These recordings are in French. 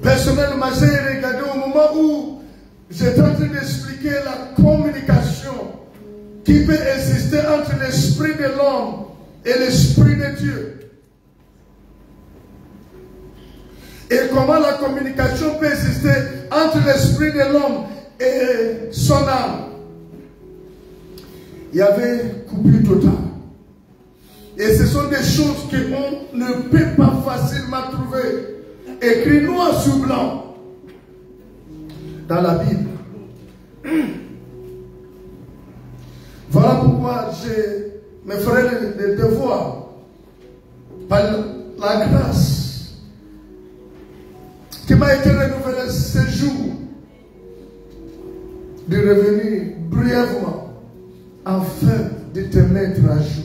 Personnellement, j'ai regardé au moment où j'étais en train d'expliquer la communication qui peut exister entre l'esprit de l'homme et l'esprit de Dieu. Et comment la communication peut exister entre l'esprit de l'homme et son âme. Il y avait coupure totale. Et ce sont des choses qu'on ne peut pas facilement trouver. Écrit noir sur blanc dans la Bible. Voilà pourquoi je me ferai le devoir, par la grâce qui m'a été renouvelée ce jour, de revenir brièvement afin de te mettre à jour.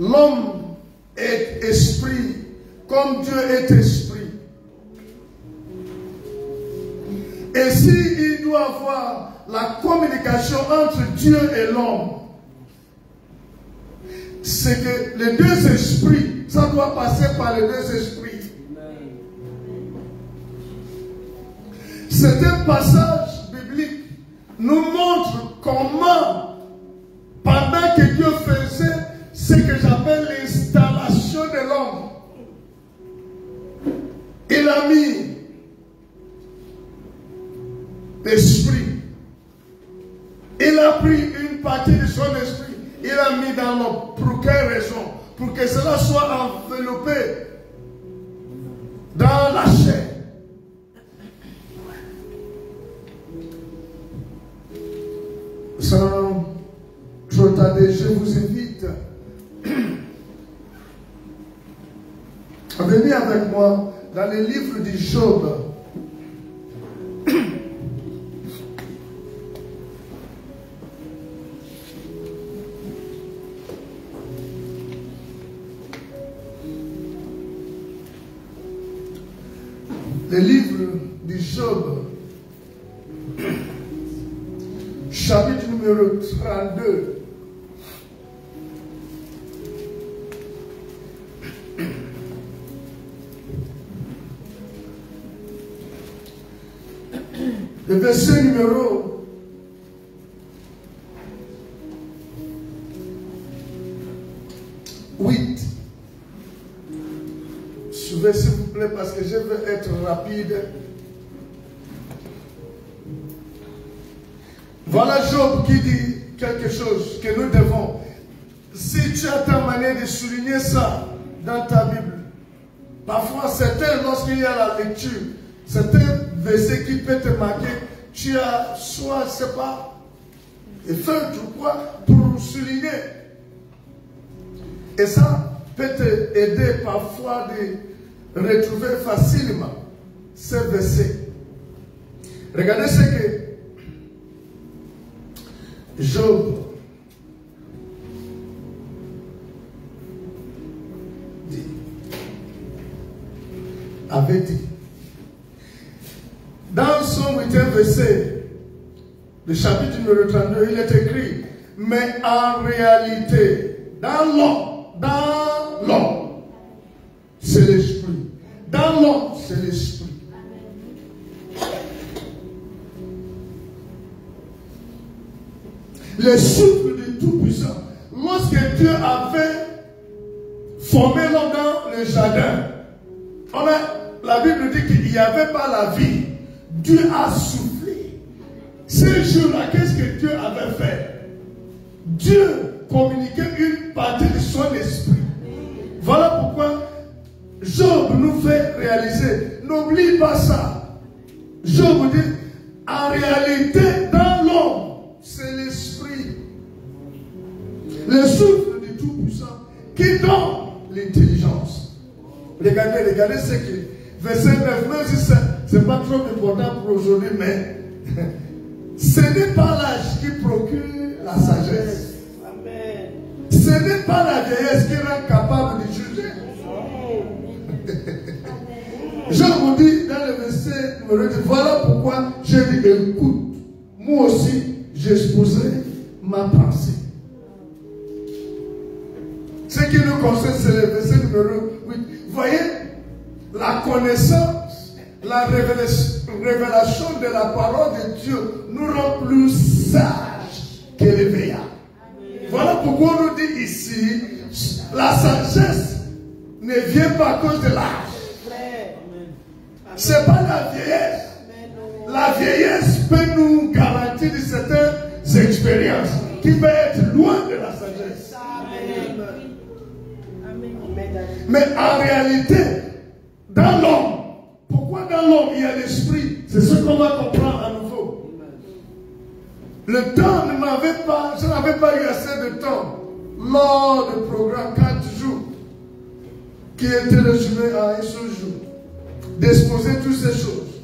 L'homme est esprit, comme Dieu est esprit. Et s'il doit avoir la communication entre Dieu et l'homme, c'est que les deux esprits, ça doit passer par les deux esprits. Certains passages bibliques nous montrent comment, pendant que Dieu faisait ce que j'appelle l'installation de l'homme, il a mis l'esprit. Il a pris une partie de son esprit. Il a mis dans l'homme. Pour quelle raison? Pour que cela soit enveloppé dans la chair. Sans trop tarder, je vous invite à venir avec moi dans le livre de Job. Le livre de Job, chapitre numéro 32. Le verset numéro 8. Suivez s'il vous plaît parce que je veux être rapide. Voilà Job qui dit quelque chose que nous devons. Si tu as ta manière de souligner ça dans ta Bible, parfois certains, lorsqu'il y a la lecture, certains versets qui peuvent te marquer, tu as soit, je ne sais pas, et feuille ou quoi, pour souligner. Et ça peut t'aider parfois de retrouver facilement ces versets. Regardez ce que Job avait dit. Dans son 8e verset, le chapitre numéro 32, il est écrit, mais en réalité, dans l'homme, c'est l'esprit. Dans l'homme, c'est l'esprit. Le souffle du Tout-Puissant, lorsque Dieu avait formé l'homme dans le jardin, la Bible dit qu'il n'y avait pas la vie. Dieu a soufflé. Ces jours-là, qu'est-ce que Dieu avait fait? Dieu communiquait une partie de son esprit. Voilà pourquoi Job nous fait réaliser. N'oublie pas ça. Job dit, en réalité, dans l'homme, c'est l'esprit. Le souffle du Tout-Puissant qui donne l'intelligence. Regardez ce qui est. Verset 9, même si ce n'est pas trop important pour aujourd'hui, mais ce n'est pas l'âge qui procure la sagesse. Amen. Ce n'est pas la vieillesse qui rend capable de juger. Je vous dis dans le verset numéro 10, voilà pourquoi j'ai dit, écoute, moi aussi j'exposerai ma pensée. Ce qui nous concerne, c'est le verset numéro 8. Voyez, la connaissance, la révélation de la parole de Dieu nous rend plus sages que les veillards. Voilà pourquoi on nous dit ici, la sagesse ne vient pas à cause de l'âge. Ce n'est pas la vieillesse. La vieillesse peut nous garantir certaines expériences qui peuvent être loin de la sagesse. Mais en réalité, dans l'homme, pourquoi dans l'homme il y a l'esprit? C'est ce qu'on va comprendre à nouveau. Le temps ne m'avait pas, je n'avais pas eu assez de temps lors du programme 4 jours qui était résumé à un seul jour d'exposer toutes ces choses.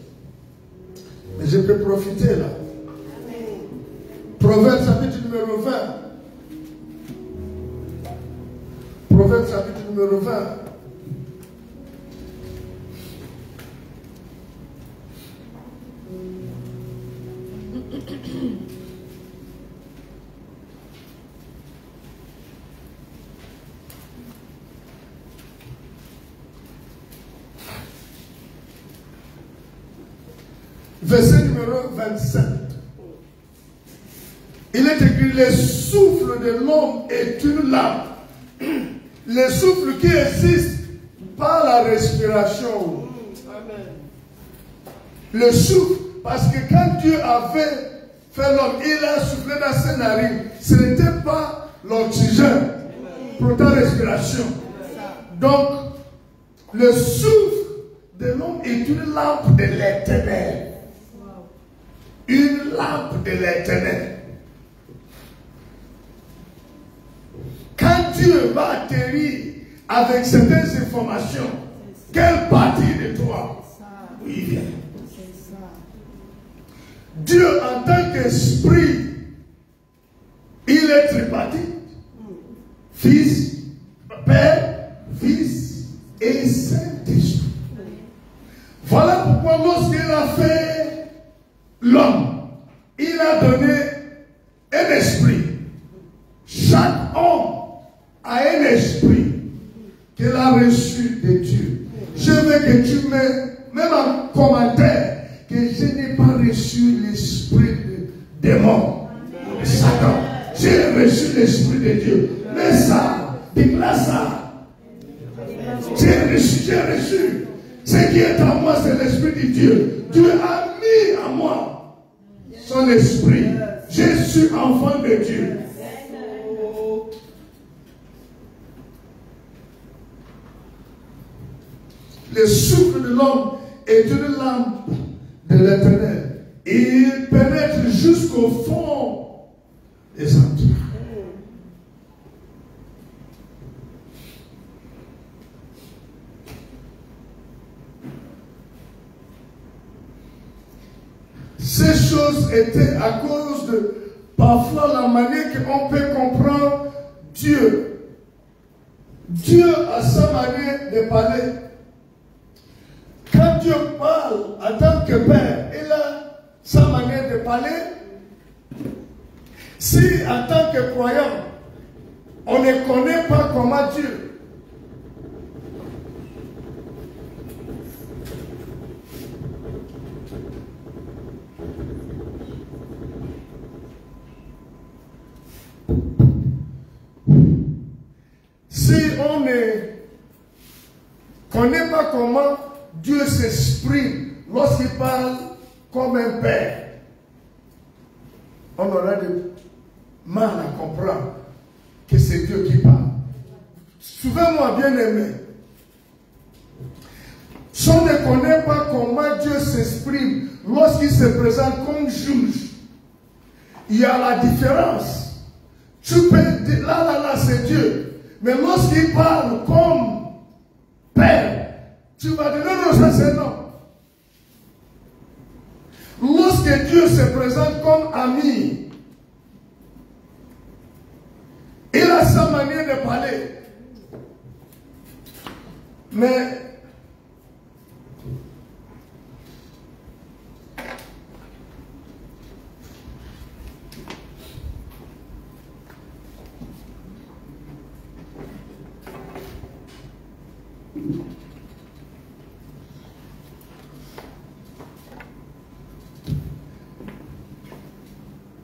Mais je peux profiter là. Proverbe chapitre numéro 20. Proverbe chapitre numéro 20. verset numéro 27. Il est écrit, le souffle de l'homme est une lampe. Le souffle qui existe par la respiration. Le souffle, parce que quand Dieu avait fait l'homme, il a soufflé dans ses narines. Ce n'était pas l'oxygène pour ta respiration. Donc, le souffle de l'homme est une lampe de l'Éternel. Une lampe de l'Éternel. Quand Dieu va atterrir avec certaines informations, quelle partie de toi où il vient? Dieu en tant qu'esprit, il est tripartite. Fils, Père, Fils et Saint-Esprit. Voilà pourquoi lorsqu'il a fait l'homme, il a donné un esprit. Chaque homme a un esprit qu'il a reçu de Dieu. Je veux que tu mets, même en commentaire, que je n'ai pas reçu l'esprit de démon, de Satan. J'ai reçu l'esprit de Dieu. Mais ça, déclare ça. J'ai reçu. Ce qui est en moi, c'est l'esprit de Dieu. Dieu a mis en moi son esprit. Je suis enfant de Dieu. Le souffle de l'homme est une lampe de l'Éternel. Il pénètre jusqu'au fond des entrailles. Ces choses étaient à cause de parfois la manière qu'on peut comprendre Dieu. Dieu a sa manière de parler. Quand Dieu parle en tant que Père, il a sa manière de parler. Si en tant que croyant, on ne connaît pas comment Dieu, si on ne connaît pas comment Dieu s'exprime lorsqu'il parle comme un père, on aura de mal à comprendre que c'est Dieu qui parle. Suivez-moi, bien aimé. Si on ne connaît pas comment Dieu s'exprime lorsqu'il se présente comme juge, il y a la différence. Tu peux dire, là, c'est Dieu. Mais lorsqu'il parle comme Père, tu vas dire, non, ça c'est non. Lorsque Dieu se présente comme ami, il a sa manière de parler. Mais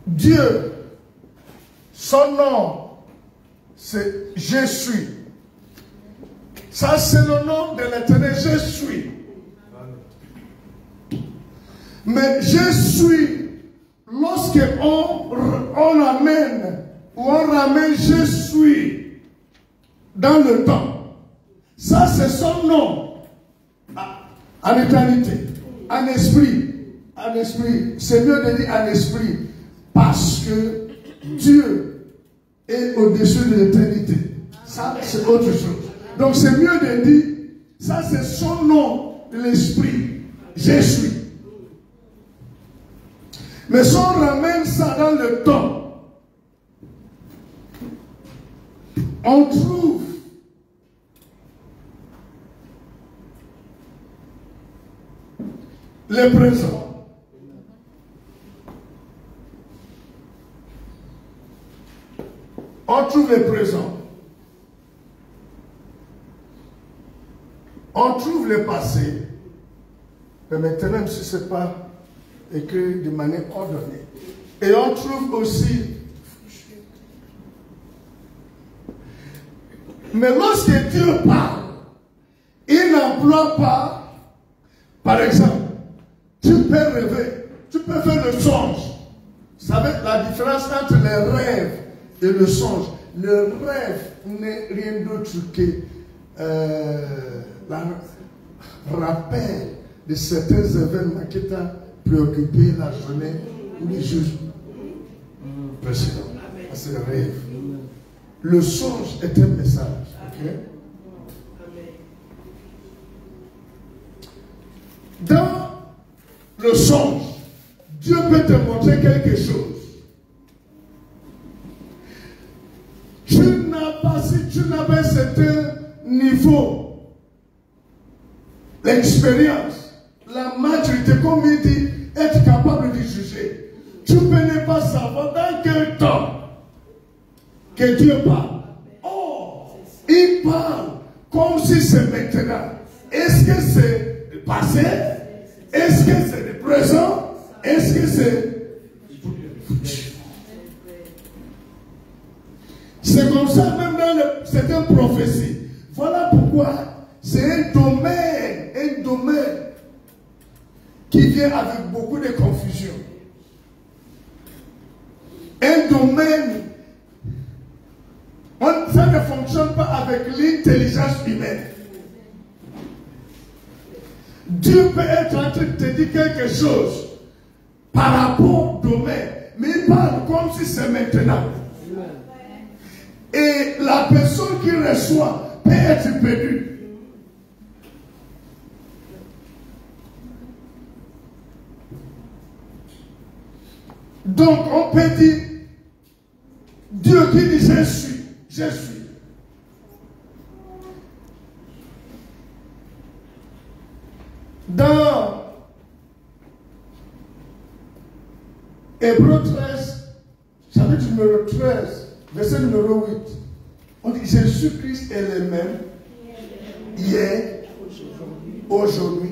Dieu, son nom, c'est je suis. Ça, c'est le nom de l'Éternel, je suis. Mais je suis, lorsque on amène, ou on ramène je suis dans le temps, ça c'est son nom en éternité, en esprit, c'est mieux de dire en esprit, parce que Dieu est au-dessus de l'éternité. Ça c'est autre chose. Donc c'est mieux de dire, ça c'est son nom de l'esprit, je suis. Mais si on ramène ça dans le temps, on trouve le présent. On trouve le présent. On trouve le passé. Mais maintenant, même si ce n'est pas écrit de manière ordonnée. Et on trouve aussi. Mais lorsque Dieu parle, il n'emploie pas, par exemple, tu peux rêver, tu peux faire le songe. Vous savez la différence entre les rêves et le songe. Le rêve n'est rien d'autre que le rappel de certains événements qui t'ont préoccupé la journée ou les jours précédents. C'est le rêve. Le songe est un message. Okay? Dans le songe, Dieu peut te montrer quelque chose. Si tu n'as pas un certain niveau, l'expérience, la maturité, comme il dit, être capable de juger, tu peux ne pas savoir dans quel temps que Dieu parle. Or, il parle comme si c'est maintenant. Est-ce que c'est le passé? Est-ce que c'est le présent? Est-ce que c'est... C'est comme ça même dans certaines prophéties. Voilà pourquoi c'est un domaine qui vient avec beaucoup de confusion. Un domaine, ça ne fonctionne pas avec l'intelligence humaine. Dieu peut être en train de te dire quelque chose par rapport au domaine, mais il parle comme si c'est maintenant. Et la personne qui reçoit peut être perdue. Donc on peut dire, Dieu qui dit je suis, je suis. Dans Hébreux 13, chapitre numéro 13, verset numéro 8, on dit Jésus-Christ est le même hier, aujourd'hui.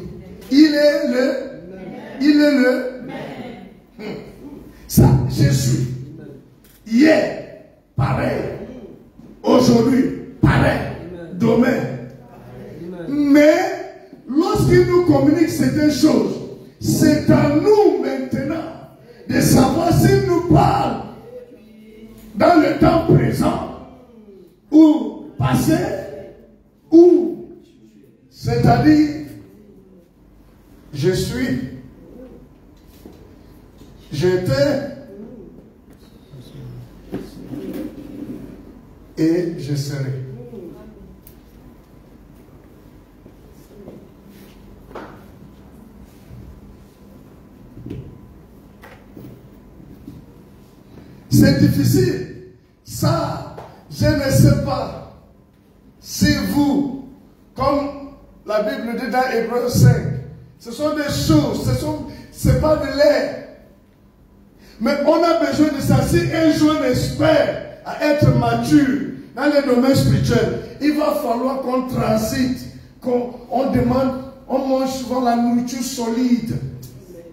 Il est le même. Ça, Jésus. Hier, pareil. Aujourd'hui, pareil. Demain. Mais, lorsqu'il nous communique certaines choses, c'est à nous maintenant de savoir s'il nous parle dans le temps présent ou passé ou c'est-à-dire je suis, j'étais et je serai. C'est difficile. Ça, je ne sais pas si vous, comme la Bible dit dans Hébreux 5, ce sont des choses, ce n'est pas de l'air. Mais on a besoin de ça. Si un jour on espère à être mature dans les domaines spirituels, il va falloir qu'on transite, qu'on demande, on mange souvent la nourriture solide.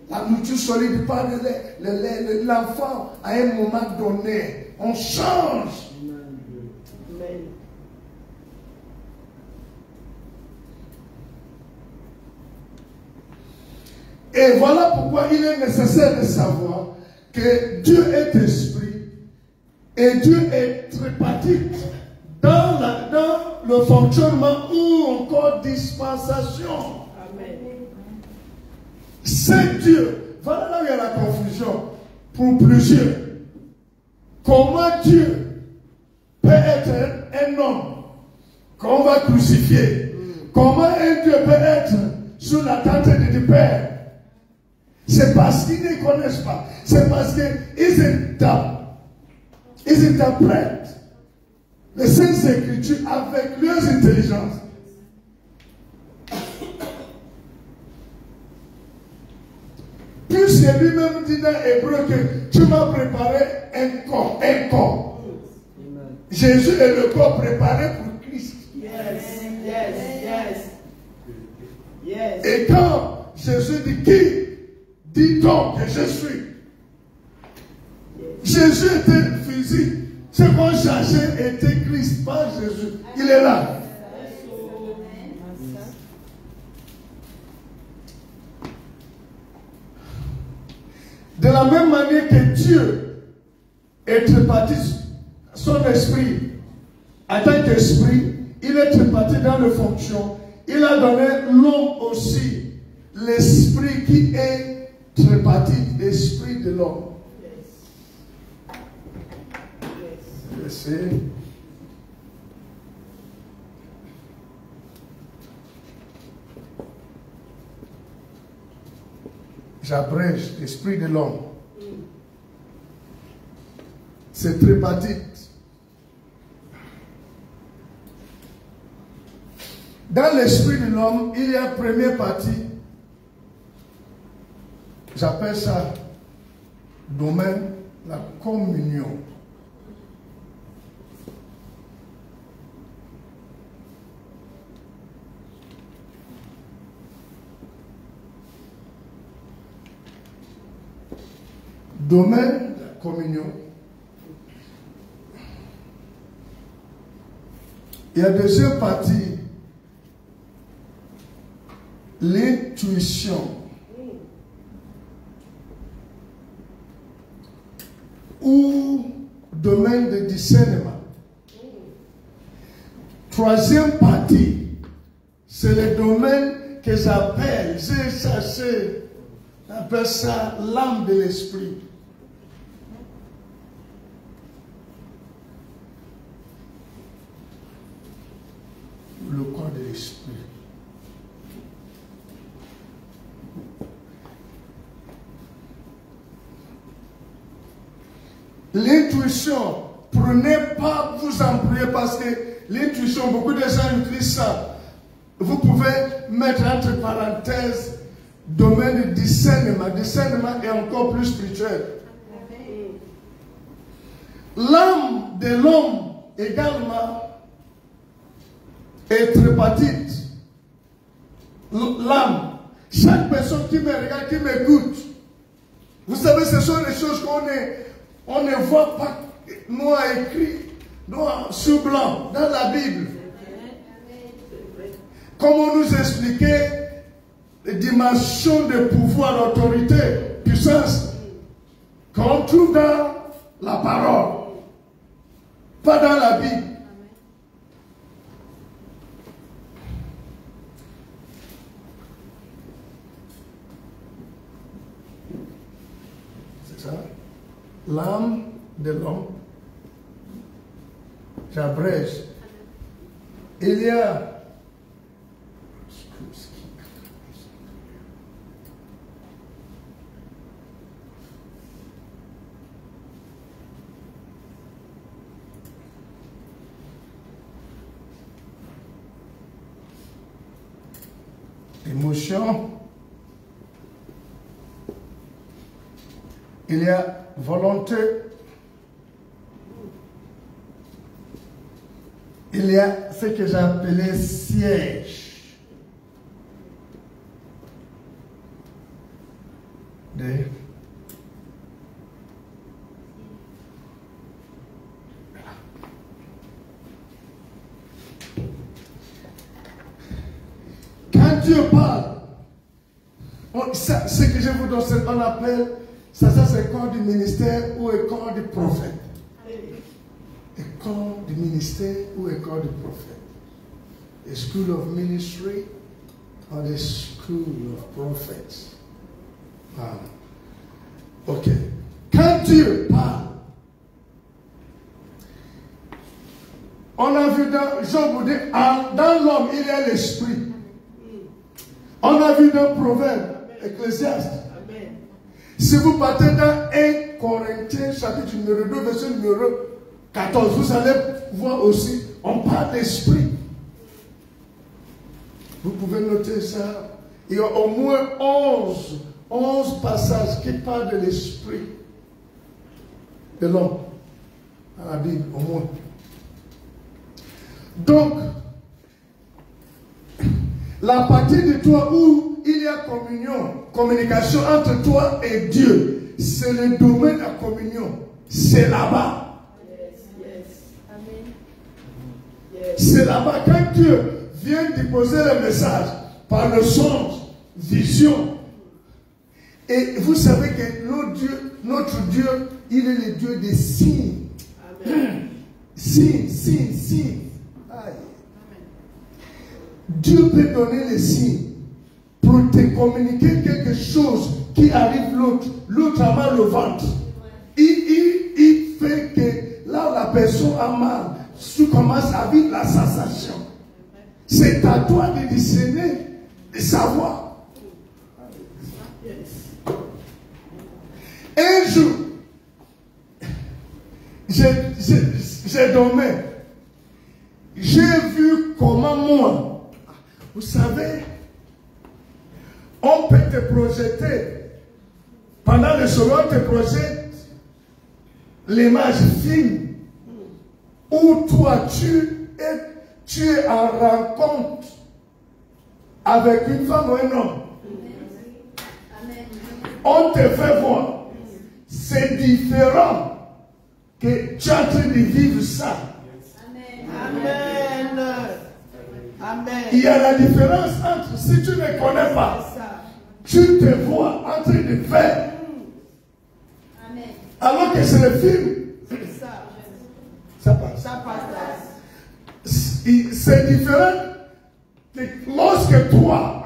La nourriture solide, pas de lait. L'enfant, à un moment donné, on change. Amen. Et voilà pourquoi il est nécessaire de savoir que Dieu est esprit et Dieu est tripartite dans le fonctionnement ou encore dispensation. Amen. C'est Dieu. Voilà là où il y a la confusion pour plusieurs. Comment Dieu peut être un homme qu'on va crucifier? Comment un Dieu peut être sous la tente du Père? C'est parce qu'ils ne connaissent pas. C'est parce qu'ils interprètent les Saintes Écritures avec leurs intelligences. Puisque lui-même dit dans Hébreu que tu m'as préparé un corps. Jésus est le corps préparé pour Christ. Yes. Et quand Jésus dit qui Dis donc que je suis. Jésus était physique. Ce qu'on cherchait était Christ, pas Jésus. Il est là. De la même manière que Dieu est triparti, son esprit, en tant qu'esprit, il est triparti dans les fonctions. Il a donné l'homme aussi, l'esprit qui est tripartite, l'esprit de l'homme. J'abrège l'esprit de l'homme. C'est tripartite. Dans l'esprit de l'homme, il y a première partie. J'appelle ça domaine, la communion. Domaine de la communion. Il y a deuxième partie, l'intuition. Ou domaine de discernement. Troisième partie, c'est le domaine que j'appelle, j'appelle ça l'âme de l'esprit. Le corps de l'esprit. L'intuition, prenez pas vous embrouiller parce que l'intuition, beaucoup de gens utilisent ça. Vous pouvez mettre entre parenthèses domaine de discernement. Discernement est encore plus spirituel. L'âme de l'homme également est tripartite. L'âme. Chaque personne qui me regarde, qui m'écoute, vous savez, ce sont des choses on ne voit pas noir écrit, noir sur blanc dans la Bible. Comme on nous expliquait les dimensions de pouvoir, d'autorité, puissance, qu'on trouve dans la parole, pas dans la Bible. C'est ça? L'âme de l'homme, j'abrège. Il y a émotion, il y a volonté, il y a ce que j'ai appelé siège. Quand Dieu parle, ce que je vous donne, on appelle ça c'est le corps du ministère ou le corps du prophète. Le corps du ministère ou le corps du prophète. The school of ministry or the school of prophets. Ah. Ok. Quand Dieu parle, on a vu dans Job, dans l'homme, il y a l'esprit. On a vu dans Proverbe, Ecclésiaste. Si vous partez dans 1 Corinthiens, chapitre numéro 2, verset numéro 14, vous allez voir aussi, on parle d'esprit. Vous pouvez noter ça. Il y a au moins 11 passages qui parlent de l'esprit de l'homme dans la Bible, au moins. Donc, la partie de toi où il y a communion, communication entre toi et Dieu, c'est le domaine de la communion. C'est là-bas. C'est là-bas. Quand Dieu vient déposer le message par le songe, vision, et vous savez que notre Dieu, il est le Dieu des signes. Signes. Dieu peut donner les signes pour te communiquer quelque chose qui arrive l'autre a mal au ventre. Il fait que là où la personne a mal, tu commences à vivre la sensation. C'est à toi de discerner, de savoir. Un jour, j'ai dormi. J'ai vu comment moi, vous savez, on peut te projeter. Pendant le sommeil, on te projette l'image fine où toi, tu es en rencontre avec une femme ou un homme. On te fait voir. C'est différent que tu es en train de vivre ça. Amen. Amen. Il y a la différence entre, si tu ne connais pas, tu te vois en train de faire. Amen. Alors que c'est le film. Ça passe. Ça passe. C'est différent que lorsque toi,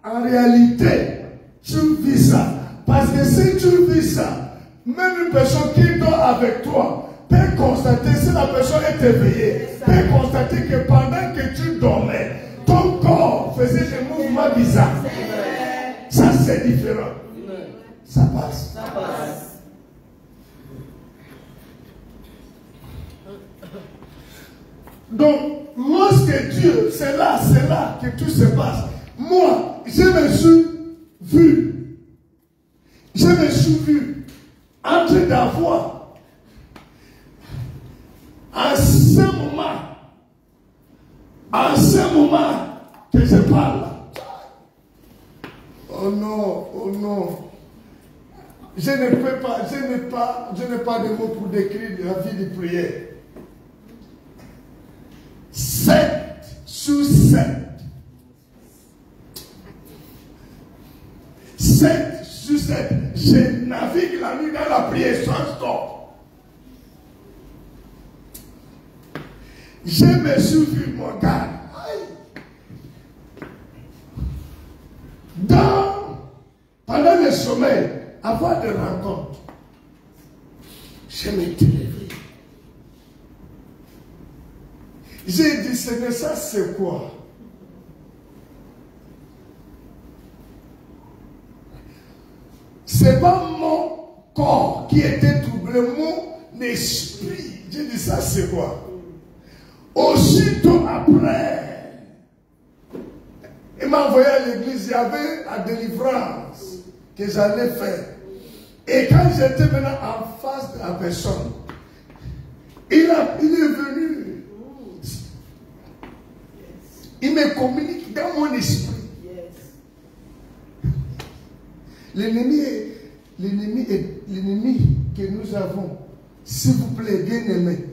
en réalité, tu vis ça. Parce que si tu vis ça, même une personne qui dort avec toi peut constater, si la personne est éveillée, peut constater que pendant que tu dormais, ton corps faisait des mouvements bizarres. Ça, c'est différent. Ça passe. Ça passe. Donc, lorsque Dieu, c'est là que tout se passe. Moi, je me suis vu. Je me suis vu en train d'avoir, en ce moment que je parle. Oh non. Je ne peux pas, je n'ai pas de mots pour décrire la vie de prière. 7 sur 7. 7 sur 7. Je navigue la nuit dans la prière sans stop. Je me suis vu, mon gars, pendant le sommeil, avoir des rencontres. Je m'étais levé. J'ai dit, Seigneur, ça c'est quoi? C'est pas mon corps qui était troublé, mon esprit. J'ai dit, ça c'est quoi? Aussitôt après, il m'a envoyé à l'église, il y avait la délivrance que j'allais faire. Et quand j'étais maintenant en face de la personne, il est venu. Il me communique dans mon esprit. L'ennemi que nous avons, s'il vous plaît, bien-aimés,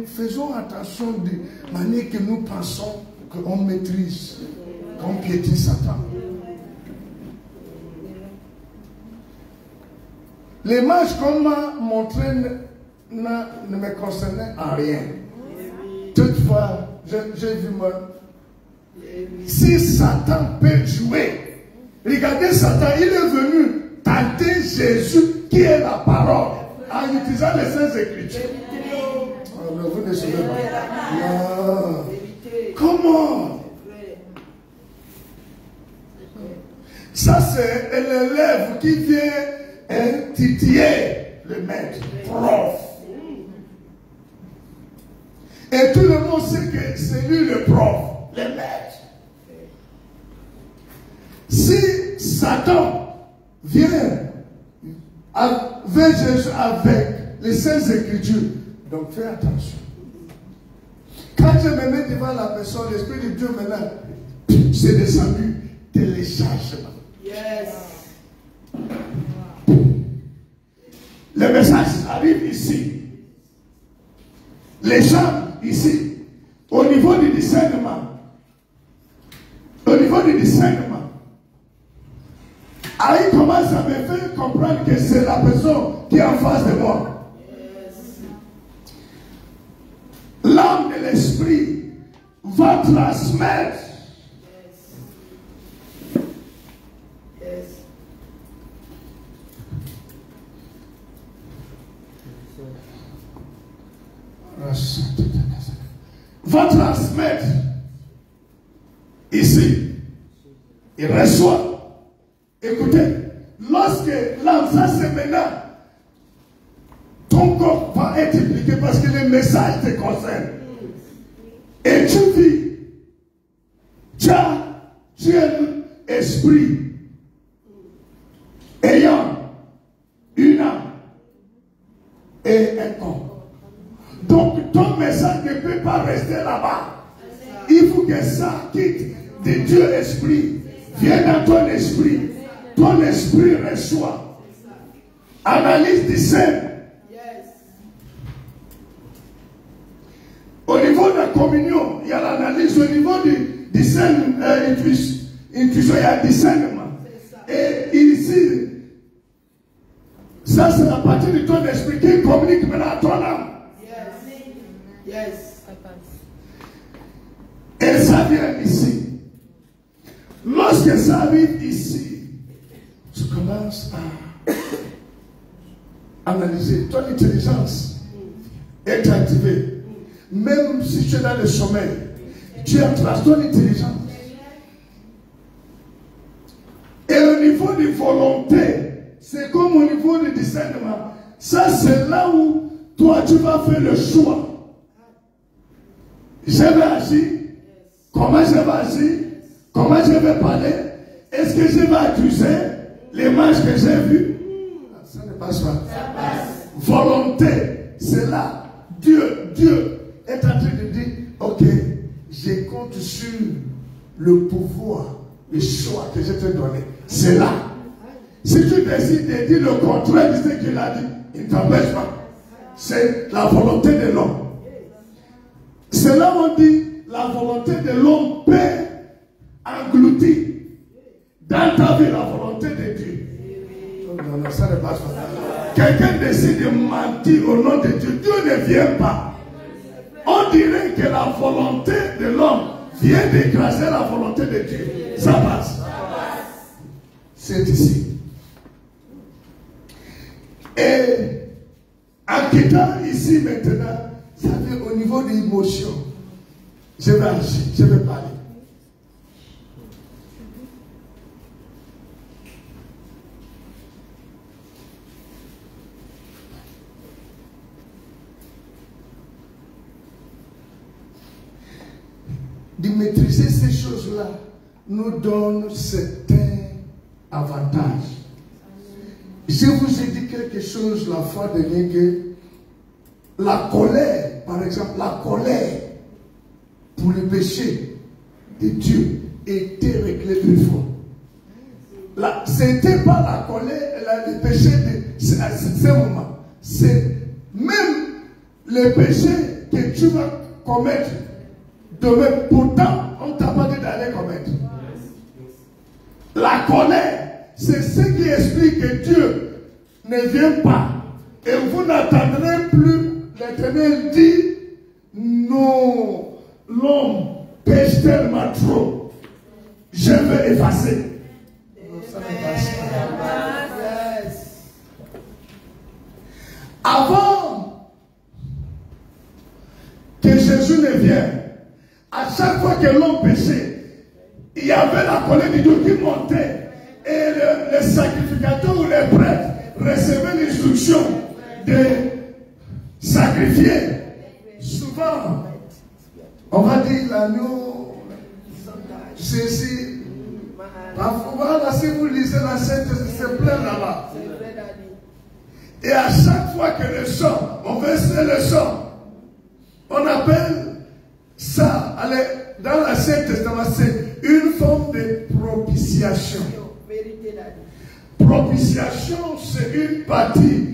faisons attention de manière que nous pensons qu'on maîtrise, qu'on piétine Satan. L'image qu'on m'a montrée ne me concernait en rien. Toutefois, j'ai vu moi. Si Satan peut jouer, regardez Satan, il est venu tenter Jésus qui est la parole en utilisant les Saintes Écritures. Oh, mais vous ne savez pas. Non. Comment? Ça c'est l'élève qui vient titiller le maître, prof. Et tout le monde sait que c'est lui le prof, le maître. Si Satan vient vers Jésus avec les Saintes Écritures, donc fais attention. Quand je me mets devant la personne, l'Esprit de Dieu maintenant, c'est descendu téléchargement. Yes. Le message arrive ici. Les gens ici, au niveau du discernement, il commence à me faire comprendre que c'est la personne qui est en face de moi. L'âme de l'esprit va transmettre. Va transmettre ici. Il reçoit. Écoutez, lorsque l'âme, ça c'est maintenant, ton corps va être impliqué parce que le message te concerne. Et tu vis. Tu es l'esprit ayant une âme et un corps. Donc ton message ne peut pas rester là-bas. Il faut que ça quitte de Dieu esprit, vienne dans ton esprit. Ton esprit reçoit. Analyse, discerne. Au niveau de la communion, il y a l'analyse. Au niveau du discernement, intuition, il y a discernement. Et ici, ça c'est la partie de ton esprit qui communique maintenant à ton âme. Et ça vient ici. Lorsque ça arrive ici, tu commences à analyser. Ton intelligence est activée. Même si tu es dans le sommeil, tu as ton intelligence. Et au niveau de volonté, c'est comme au niveau du discernement. Ça, c'est là où toi, tu vas faire le choix. Je vais agir. Comment je vais agir? Comment je vais parler? Est-ce que je vais accuser les matchs que j'ai vus? Ça ne passe pas. Ça passe. Volonté, c'est là. Dieu est en train de dire, ok, je compte sur le pouvoir, le choix que je t'ai donné. C'est là. Si tu décides de dire le contraire de ce qu'il a dit, il ne t'empêche pas. C'est la volonté de l'homme. C'est là où on dit, la volonté de l'homme peut engloutir dans ta vie la volonté de Dieu. Non, ça ne passe pas. Quelqu'un décide de mentir au nom de Dieu. Dieu ne vient pas. On dirait que la volonté de l'homme vient d'écraser la volonté de Dieu. Ça passe. C'est ici. Et en quittant ici maintenant, ça vient au niveau de l'émotion. Je vais agir, je vais parler. De maîtriser ces choses-là nous donne certains avantages. Je vous ai dit quelque chose la fois dernière que la colère, par exemple, la colère pour le péché de Dieu était réglée une fois. Ce n'était pas la colère, le péché de ce moment. C'est même le péché que tu vas commettre demain. Pourtant, on ne t'a pas dit d'aller commettre. La colère, c'est ce qui explique que Dieu ne vient pas. Et vous n'attendrez plus. L'Éternel dit, non, l'homme pêche tellement trop. Je vais effacer. Avant que Jésus ne vienne, à chaque fois que l'homme péchait, il y avait la colère de Dieu qui montait. Et les sacrificateurs ou les prêtres recevaient l'instruction de sacrifier. Souvent, on va dire l'agneau, ceci. Parfois, là, si vous lisez la Sainte, c'est plein là-bas. Et à chaque fois que le sang, on versait le sang, on appelle ça, allez, dans l'Ancien Testament, c'est une forme de propitiation. Propitiation, c'est une partie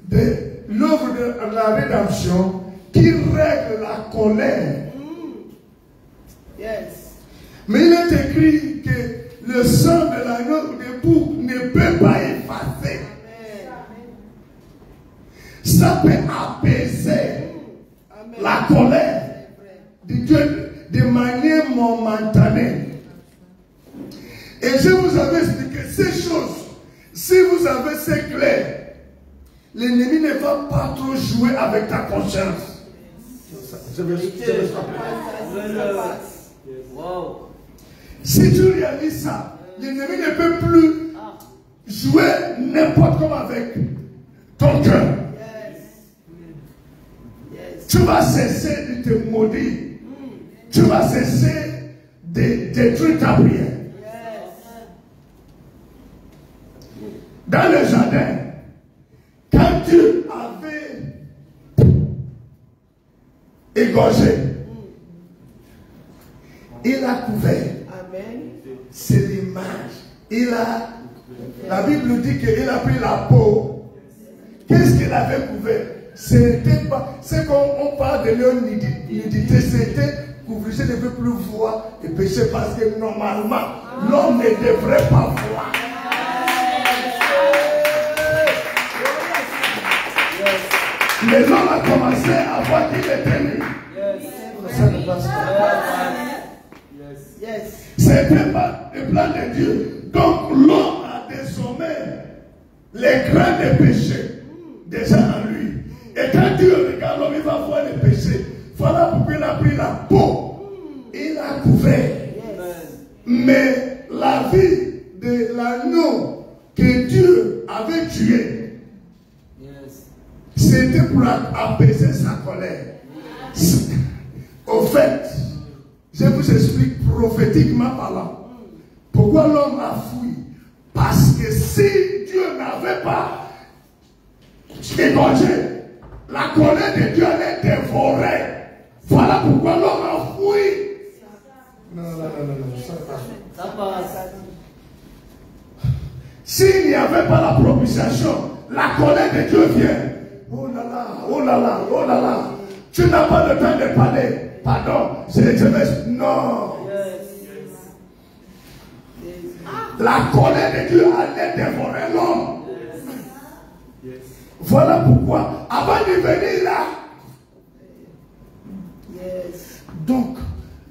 de l'œuvre de la rédemption qui règle la colère. Yes. Mais il est écrit que le sang de l'agneau de bouc ne peut pas effacer. Ça peut apaiser la colère de Dieu de manière momentanée. Et je vous avais expliqué ces choses. Si vous avez ces clés, l'ennemi ne va pas trop jouer avec ta conscience. Je vais Wow. Si tu réalises ça, l'ennemi ne peut plus jouer n'importe comment avec ton cœur. Tu vas cesser de te maudire. Tu vas cesser de détruire ta prière. Dans le jardin, quand Dieu avait égorgé, il a couvert. Amen. C'est l'image. La Bible dit qu'il a pris la peau. Qu'est-ce qu'il avait couvert? C'était pas, c'est qu'on parle de leur nudité, c'était couvrir, je ne veux plus voir le péché parce que normalement, l'homme ne devrait pas voir. Mais l'homme a commencé à voir qu'il était nu. Ça ne passe pas. C'était pas le plan de Dieu. Donc l'homme a désommé les grains de péché déjà en lui. Et quand Dieu regarde l'homme, il va voir le péché. Voilà pourquoi il a pris la peau. Il a couvert. Mais la vie de l'agneau que Dieu avait tué, c'était pour apaiser sa colère. Au fait, je vous explique prophétiquement parlant. Pourquoi l'homme a fui? Parce que si Dieu n'avait pas égorgé, la colère de Dieu allait dévorer. Voilà pourquoi l'homme a fui. Non, ça passe. S'il n'y avait pas la propitiation, la colère de Dieu vient. Oh là là, oh là là, oh là là. Tu n'as pas le temps de parler. Pardon, non. La colère de Dieu allait dévorer l'homme. Voilà pourquoi, avant de venir là. Donc,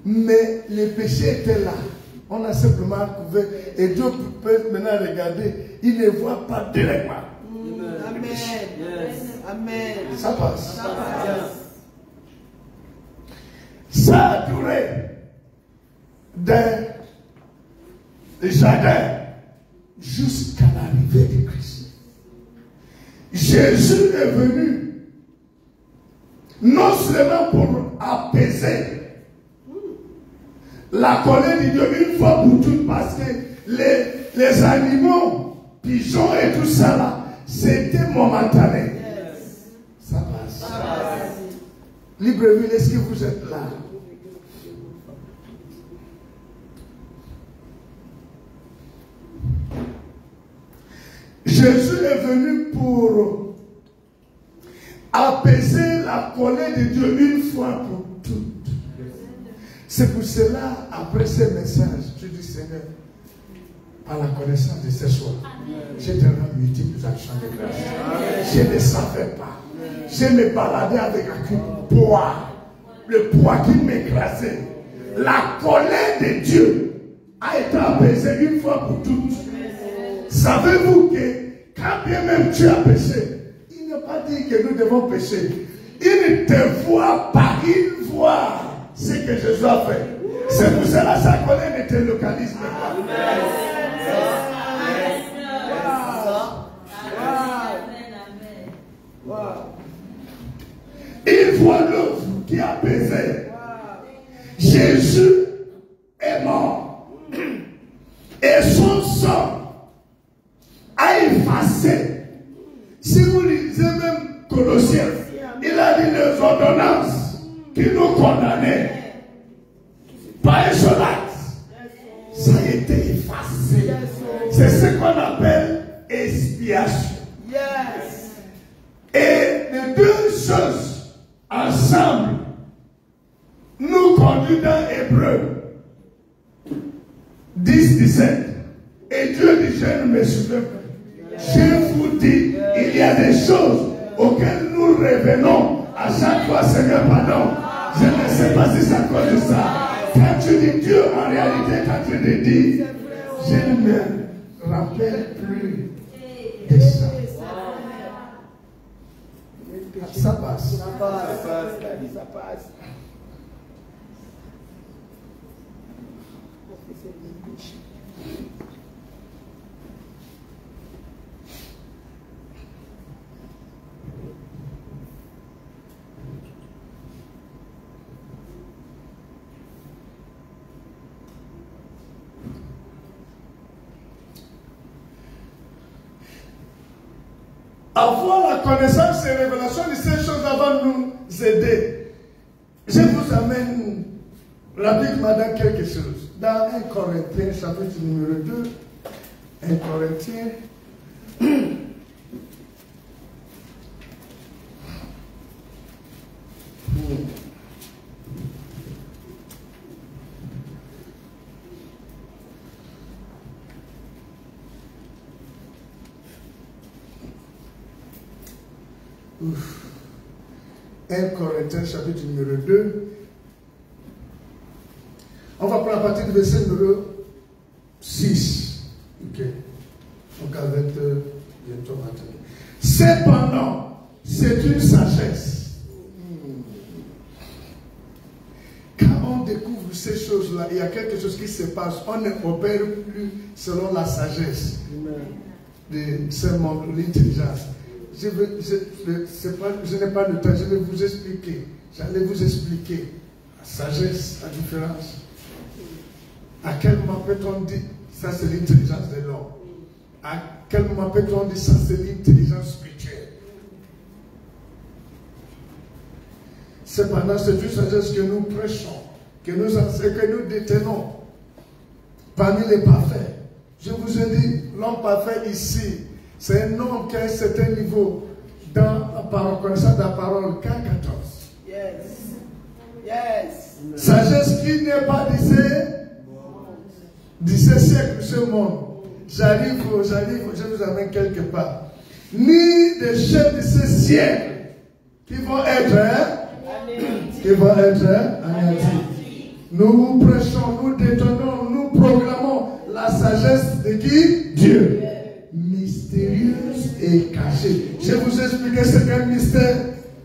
mais le péché était là. On a simplement couvert. Et Dieu peut maintenant regarder. Il ne voit pas directement. Amen. Amen. Ça passe. Ça a duré d'un jardin jusqu'à l'arrivée de Christ. Jésus est venu non seulement pour apaiser la colère de Dieu une fois pour toutes, parce que les animaux, pigeons et tout ça là, c'était momentané. Ça passe. Libreville, est-ce que vous êtes là? Jésus est venu pour apaiser la colère de Dieu une fois pour toutes. C'est pour cela, après ce message, tu dis Seigneur, par la connaissance de ce soir, je te rends multiples actions de grâce. Je ne savais pas. Je me baladais avec un poids, le poids qui m'écrasait. La colère de Dieu a été apaisée une fois pour toutes. Savez-vous que quand bien même tu as péché, il n'a pas dit que nous devons pécher. Il ne te voit pas, il voit ce que Jésus a fait. C'est pour cela que sa colère ne te localise pas. Il voit l'œuvre qui a apaisé. Jésus est mort. Et son sang a effacé. Si vous lisez même Colossiens, il a dit les ordonnances qui nous condamnaient. Par un seul acte, ça a été effacé. C'est ce qu'on appelle expiation. Yes. Et les deux choses ensemble nous conduisent dans Hébreu 10-17. Et Dieu dit, je ne me souviens plus. Je vous dis, il y a des choses auxquelles nous revenons à chaque fois, Seigneur, pardon. Je ne sais pas si c'est à cause de ça. Quand tu dis Dieu, en réalité, quand tu le dis, je ne me rappelle plus de ça. Ça passe. Ça passe. Avoir la connaissance et révélation de ces choses va nous aider. Je vous amène rapidement dans quelque chose. Dans 1 Corinthiens, chapitre numéro 2, 1 Corinthiens. Ouf. 1 Corinthiens chapitre numéro 2. On va prendre à partir du verset numéro 6. Ok. Donc avec bientôt maintenant. Cependant, c'est une sagesse. Quand on découvre ces choses-là, il y a quelque chose qui se passe. On n'opère plus selon la sagesse de ce monde, l'intelligence. Je n'ai pas le temps, je vais vous expliquer. J'allais vous expliquer la sagesse, la différence. À quel moment peut-on dire ça c'est l'intelligence de l'homme? À quel moment peut-on dire ça c'est l'intelligence spirituelle? Cependant, c'est une sagesse que nous prêchons, que nous détenons parmi les parfaits. Je vous ai dit, l'homme parfait ici, c'est un homme qui a un certain niveau dans la reconnaissance de la parole. 14. Yes. Yes. Sagesse qui n'est pas de ces siècles, ce monde. J'arrive, je vous amène quelque part. Ni des chefs de ces siècles qui vont être anéantis. Nous prêchons, nous détenons, nous proclamons la sagesse de qui? Dieu. Mystérieuse et cachée. Je vais vous expliquer ce qu'est un mystère.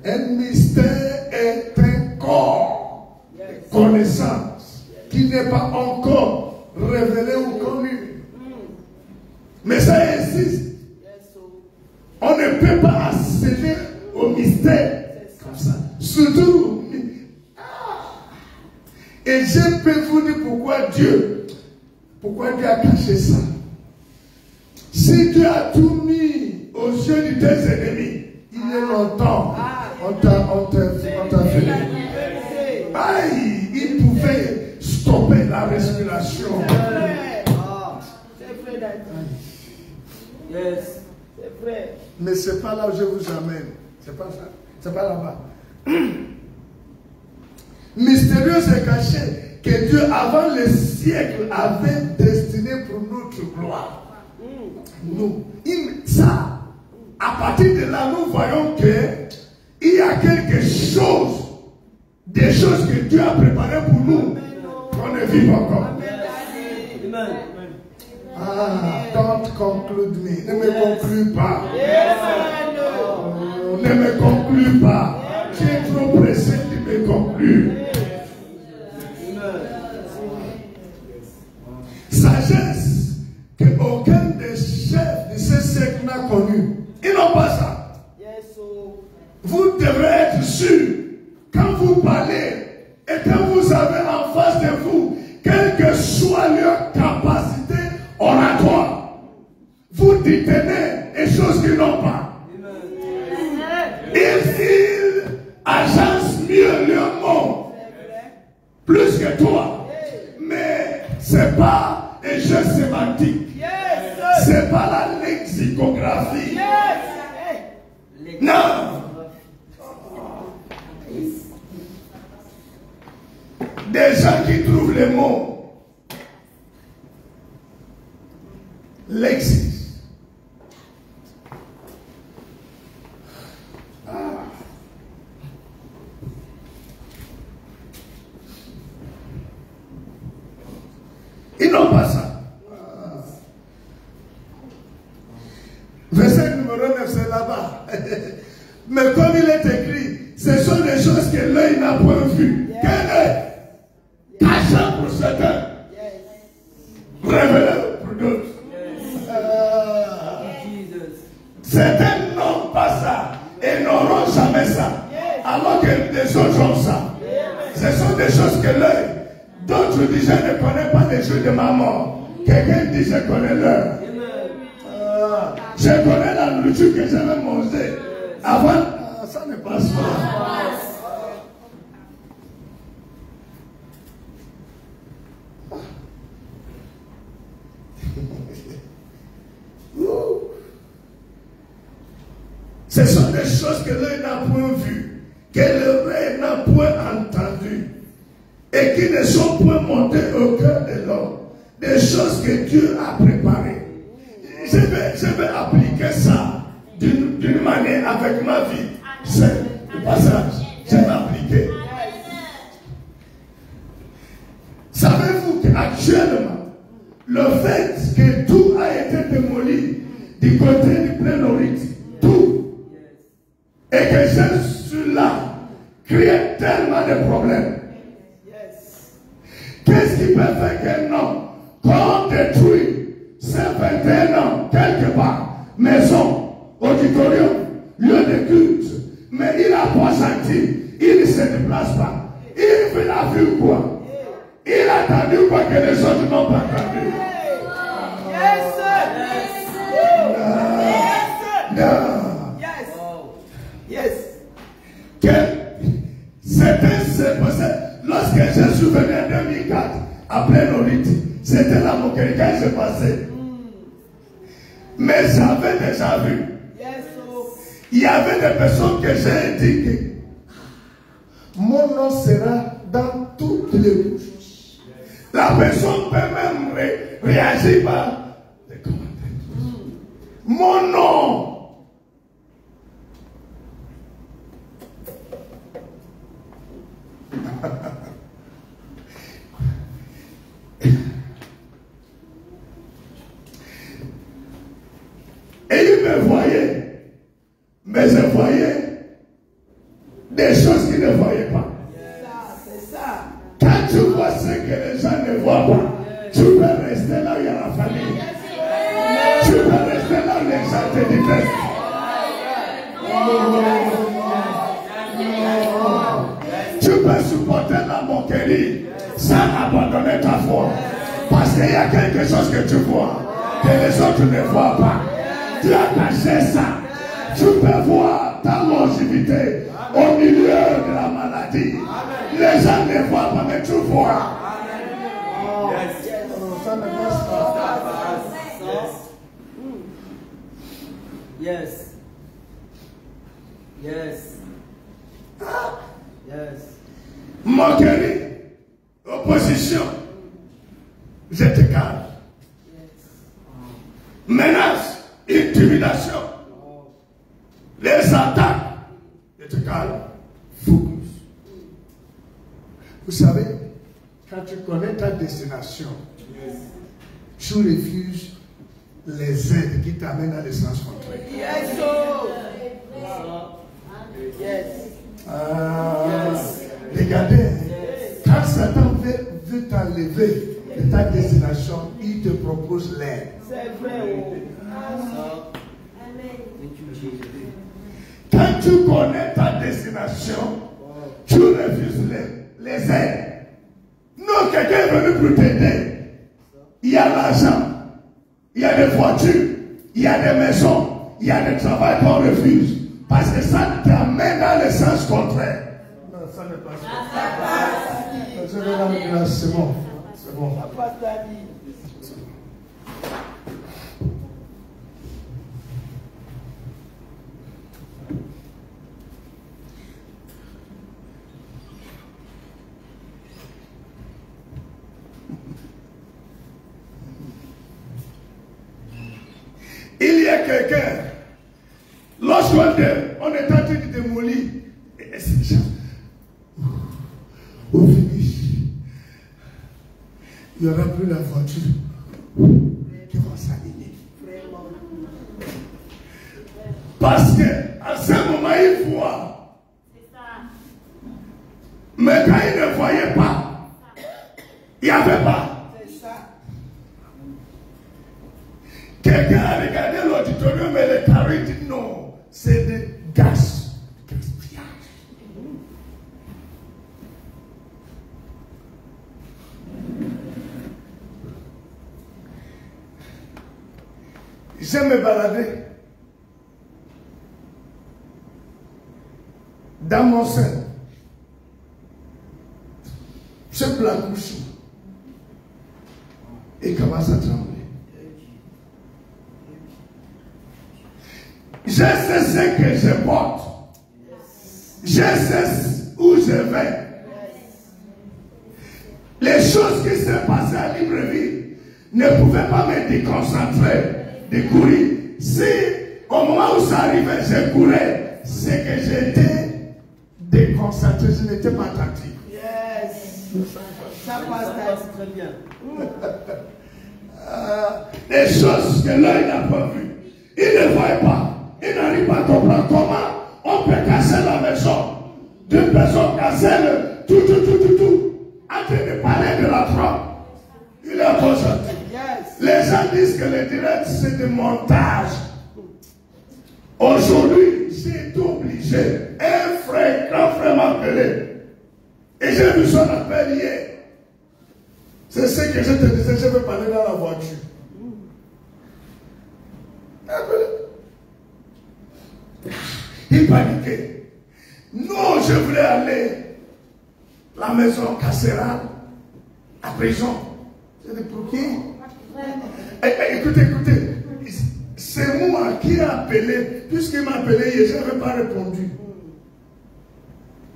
Un mystère est un corps de connaissance qui n'est pas encore révélé ou connu. Mais ça existe. On ne peut pas accéder au mystère comme ça. Surtout. Et je peux vous dire pourquoi Dieu a caché ça. Si Dieu a tout mis aux yeux de tes ennemis, il y a longtemps, on t'a fait. Aïe, il pouvait stopper la respiration. C'est vrai. Yes. C'est vrai. Mais ce n'est pas là où je vous amène. C'est pas ça. C'est pas là-bas. Mystérieux et caché que Dieu, avant les siècles, avait destiné pour notre gloire. Nous, ça, à partir de là, nous voyons qu'il y a quelque chose, des choses que Dieu a préparées pour nous, qu'on ne vive encore. Don't conclude me. Ne me conclue pas. Ne me conclue pas. Tu es trop pressé de me conclure. Sagesse que aucun des chefs de ce siècle n'a connu. Ils n'ont pas ça. Vous devrez être sûr, quand vous parlez et quand vous avez en face de vous, quelle que soit leur capacité oratoire, vous détenez les choses qu'ils n'ont pas. Ils agencent mieux leur mot, plus que toi. Mais ce n'est pas un jeu sémantique. c'est pas la lexicographie. Non. Des gens qui trouvent les mots lexis. Ils n'ont pas ça. Verset numéro 9, c'est là-bas. Mais comme il est écrit, ce sont des choses que l'œil n'a point vues. Quel est cachant pour certains, révélé pour d'autres. Certains n'ont pas ça et n'auront jamais ça. Alors que les autres ont ça. Ce sont des choses que l'œil. D'autres disent, je ne connais pas les jeux de maman. Quelqu'un dit, je connais l'heure. Je connais la nourriture que j'avais mangée. Avant, ça ne passe pas. Ce sont des choses que l'œil n'a point vues, que l'oreille n'a point entendues, et qui ne sont point montées au cœur de l'homme. Des choses que Dieu a préparées. Je vais appliquer ça d'une manière avec ma vie. C'est le passage. Je vais appliquer. Savez-vous qu'actuellement, le fait que tout a été démoli du côté du Plein-Orient, tout, et que celui-là crée tellement de problèmes. Qu'est-ce qui peut faire qu'un homme, quand on détruit ces 21 ans, quelque part, maison, auditorium, lieu de culte, mais il n'a pas senti, il ne se déplace pas. Il a vu quoi? Il a entendu quoi que les autres n'ont pas entendu? C'est possible. Lorsque je suis venu en 2004, après Plein-Orient, c'était la moquerie qui s'est passée. Mais j'avais déjà vu. Il y avait des personnes que j'ai indiquées. Mon nom sera dans toutes les bouches. La personne peut même réagir par les commentaires. Mon nom. Et il me voyait, mais je voyais des choses qu'il ne voyait pas. C'est ça. Quand tu vois ce que les gens ne voient pas, tu peux rester là où il y a la famille. Tu peux rester là où les gens te détestent. Tu peux supporter la moquerie sans abandonner ta foi. Parce qu'il y a quelque chose que tu vois, que les autres ne voient pas. Tu as caché ça. Tu peux voir ta longévité au milieu de la maladie. Les gens ne voient pas, mais tu vois. Ça ne passe pas. Yes. Yes. Yes. Moquerie, opposition, je te calme. Menace, intimidation, les attaques, je te calme. Focus. Vous savez, quand tu connais ta destination, tu refuses les aides qui t'amènent à l'essence contraire. Yes. Yes. Regardez, quand Satan veut t'enlever de ta destination, il te propose l'aide. C'est vrai. Quand tu connais ta destination, tu refuses les aides. Non, quelqu'un est venu pour t'aider. Il y a l'argent, il y a des voitures, il y a des maisons, il y a des travaux qu'on refuse. Parce que ça t'amène dans le sens contraire. Non, ça ne passe pas. Je vais la grâce, c'est bon. C'est bon. Il y a quelqu'un, lorsqu'on est en train de démolir, et c'est déjà, au finish, il n'y aura plus la voiture qui va s'aligner. Parce qu'à ce moment, il voit. Mais quand il ne voyait pas, il n'y avait pas. Quelqu'un a regardé l'auditorium et le carré dit non, c'est de gaz. J'aime me balader dans mon sein. Je plaque couche et commence à trembler. Je sais ce que je porte. Je sais où je vais. Les choses qui se passaient à Libreville ne pouvaient pas me déconcentrer de courir. Si au moment où ça arrivait, je courais, c'est que j'étais déconcentré, je n'étais pas attentif. Yes. Ça passe très bien. Des choses que l'œil n'a pas vues. Il ne voit pas. Il n'arrive pas à comprendre comment on peut casser la maison. Deux personnes casser le tout. En train de parler de la frappe. Il est concentré. Yes. Les gens disent que le direct c'est du montage. Aujourd'hui, j'ai été obligé. Un frère, grand frère m'a appelé. Et j'ai vu son appel hier. C'est ce que je te disais, je vais parler dans la voiture. Il paniquait. Non, je voulais aller à la maison carcérale, à prison. Je dis pour qui? Écoutez, c'est moi qui a appelé, puisqu'il m'a appelé hier, je n'avais pas répondu.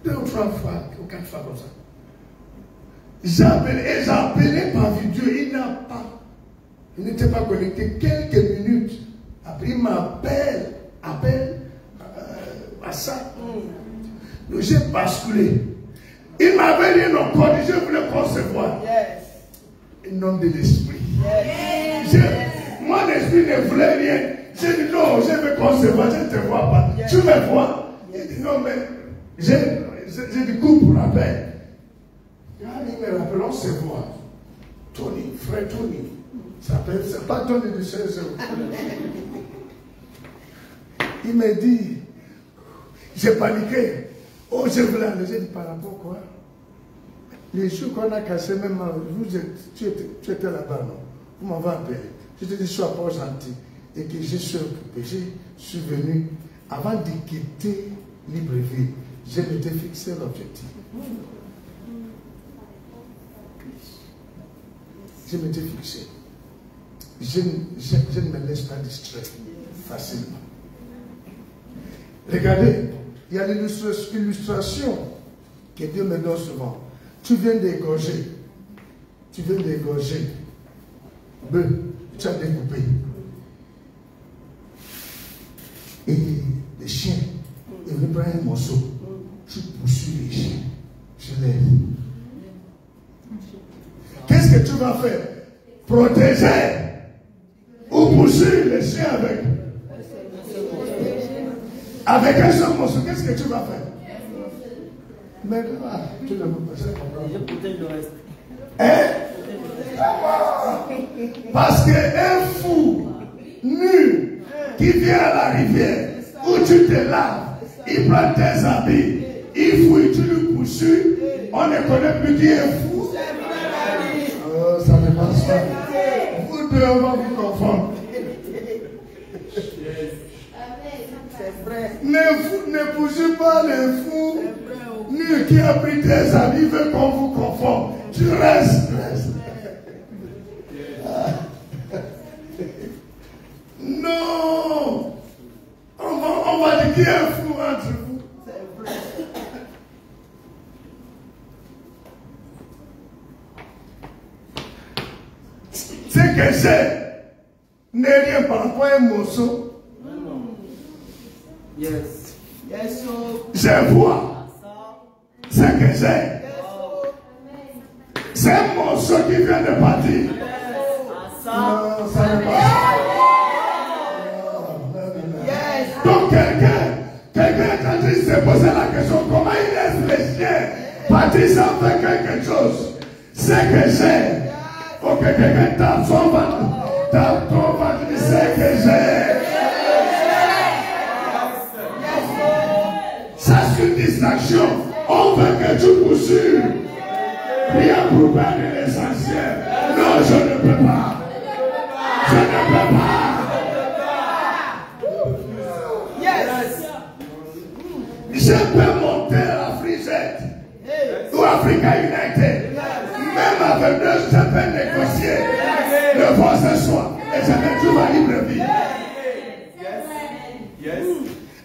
2 ou 3 fois, ou 4 fois comme ça. J'ai appelé par vidéo, il n'était pas connecté. Quelques minutes après, il m'appelle, à ça. Donc j'ai basculé. Il m'avait dit non, quand je voulais concevoir. Yes. Nom de l'esprit. Yes. Mon esprit ne voulait rien. J'ai dit non, je veux concevoir, je ne te vois pas. Yes. Tu me vois? Il dit non, mais j'ai du coup pour rappel. Il me rappelle, on se voit. Tony, frère Tony. C'est pas Tony de 16 ans. Il me dit, j'ai paniqué. Oh, je voulais aller. J'ai dit, par rapport à quoi? Les jours qu'on a cassé, même tu étais là-bas, non? Vous m'avez appelé. Je te dis, sois pas gentil. Et que je suis occupé. Je suis venu, avant de quitter Libreville, je m'étais fixé l'objectif. Je m'étais fixé. Je ne me laisse pas distraire facilement. Regardez, il y a l'illustration que Dieu me donne souvent. Tu viens d'égorger. Bœuf, tu as découpé. Et les chiens, ils me prennent un morceau. Tu poursuis les chiens. Je lève. Qu'est-ce que tu vas faire? Protéger ou poursuivre les chiens avec un seul morceau? Qu'est-ce que tu vas faire? Mais là, tu ne peux pas comprendre. Je protège le reste. Hein? Parce qu'un fou nu qui vient à la rivière où tu te laves, il prend tes habits, il fouille, tu le poursuis, on ne connaît plus qui est fou. Oh, ça ne passe pas. Vous deux, on va vous confondre. Ne poursuis pas les fous nus qui a pris tes habits, veut qu'on vous confonde. Tu restes. Non! On va dire qui est fou entre vous. Ce que j'ai n'est rien par rapport à un morceau. Yes. Yes, oh. Je vois ce que j'ai. C'est un morceau qui vient de partir. Non, ça n'est pas ça. Donc quelqu'un est en train de se poser la question, comment il laisse les chiens partir sans faire quelque chose? C'est que j'ai. Faut que quelqu'un tape son ventre. Tape ton ventre, c'est que j'ai. Ça c'est une distraction. On veut que tu poursuives. Rien pour perdre l'essentiel. Non, je ne peux pas. Je ne peux pas. Je peux monter à la Frisette ou Africa United. Même avec eux, je peux négocier le bon ce soir. Et je vais toujours à libre vie.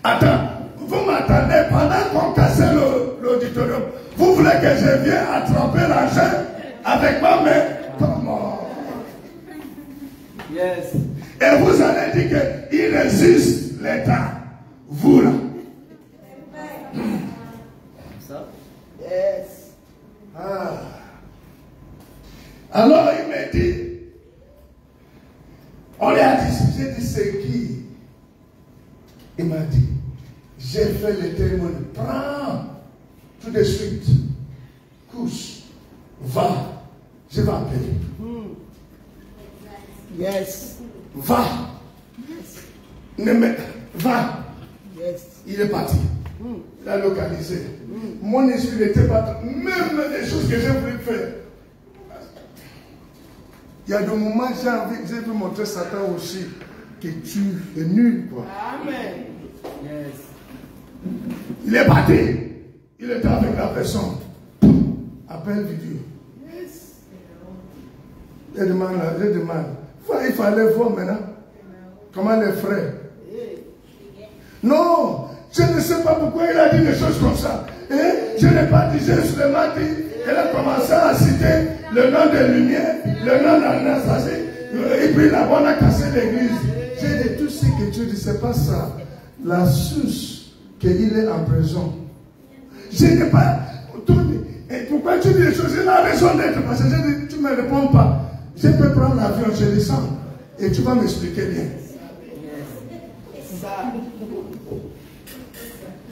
Attends, vous m'attendez pendant qu'on casse l'auditorium. Vous voulez que je vienne attraper l'argent avec ma main? Comment? Yes. Et vous allez dire qu'il résiste l'État. Vous là. Yes. Ah. Alors il me dit, on lui a dit, j'ai dit c'est qui? Il m'a dit, j'ai fait le témoin, prends tout de suite, couche, va, je vais appeler. Yes. Va. Va. Yes. Il est parti. Il a localisé. Mon esprit n'était pas. Même les choses que j'ai voulu faire. Il y a des moments j'ai pu montrer Satan aussi que tu es nul. Quoi. Amen. Yes. Il est parti. Il était avec la personne. Appel vidéo. Yes. Je demande. Il fallait voir maintenant. Comment les frères. Non. Je ne sais pas pourquoi il a dit des choses comme ça. Et je n'ai pas dit, je seulement dit, elle a commencé à citer le nom de lumière, le nom d'Anastasie, et puis là-bas on a cassé l'église. J'ai dit tout ce que tu dis, c'est pas ça. La source qu'il est en prison. Je n'ai pas tout dit. Et pourquoi tu dis les choses? Il a raison d'être, parce que j'ai dit, tu ne me réponds pas. Je peux prendre l'avion, je descends. Et tu vas m'expliquer bien. Ça.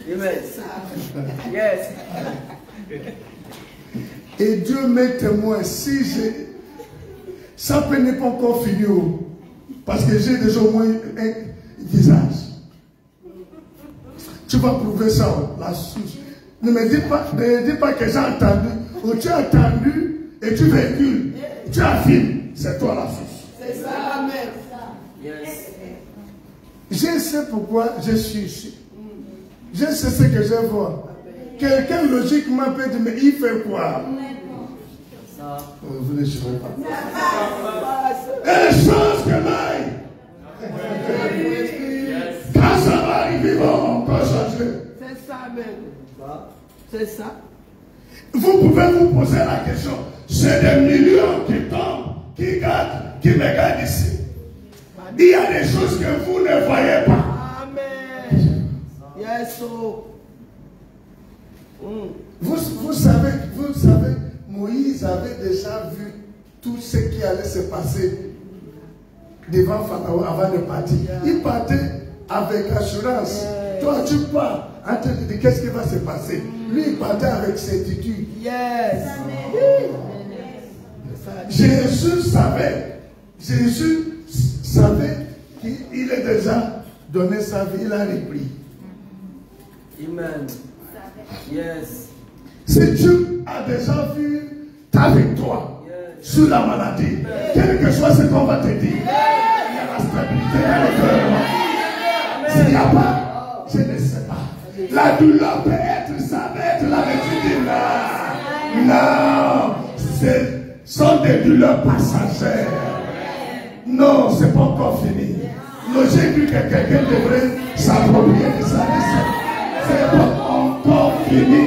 Amen. Yes. Et Dieu m'est témoin, si j'ai... Ça peut n'est pas encore fini, parce que j'ai déjà au moins un visage. Tu vas prouver ça, la source. Ne me dis pas que j'ai entendu, ou tu as entendu et tu véhicules, tu affirmes, c'est toi la source. C'est ça, amen. Yes. Je sais pourquoi je suis ici. Je sais ce que je vois. Quelqu'un logiquement peut dire, mais il fait quoi? Vous ne savez pas. Et les choses que l'aille. Quand ça va arriver, ils vont encore changer. C'est ça, même. C'est ça. Vous pouvez vous poser la question. C'est des millions qui tombent, qui me gardent ici. Il y a des choses que vous ne voyez pas. Amen. Yes, so. Vous savez, Moïse avait déjà vu tout ce qui allait se passer devant Pharaon avant de partir. Il partait avec assurance. Toi, tu pars en train de dire qu'est-ce qui va se passer. Lui, il partait avec certitude. Yes. Jésus savait qu'il a déjà donné sa vie, il a repris. Amen. Yes. Si tu as déjà vu ta victoire sur la maladie, quel que soit ce qu'on va te dire, il y a la stabilité dans le cœur. S'il n'y a pas, je ne sais pas. La douleur peut être, ça peut être la médecine. Non, ce sont des douleurs passagères. Non, ce n'est pas encore fini. Non, j'ai vu que quelqu'un devrait s'approprier de ça. Ce n'est pas encore fini.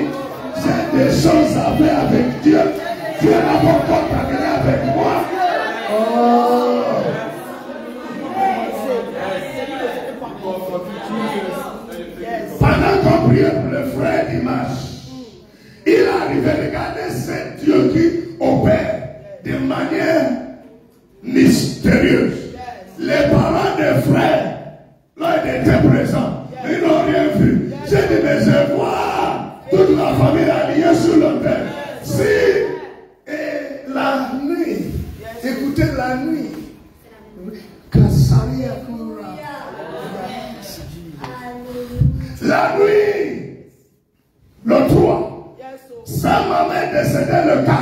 J'ai des choses à faire avec Dieu. Dieu n'a pas encore terminé avec moi. Oh. Pendant qu'on priait pour le frère Dimanche, il arrivait, regardez, c'est Dieu qui opère de manière mystérieuse. Les parents des frères, là, ils étaient présents. Ils n'ont rien vu. J'ai dit, mais je vois toute la famille alliée sur l'autel. Si, et la nuit, écoutez la nuit, la nuit, le 3, sa maman est décédée le 4.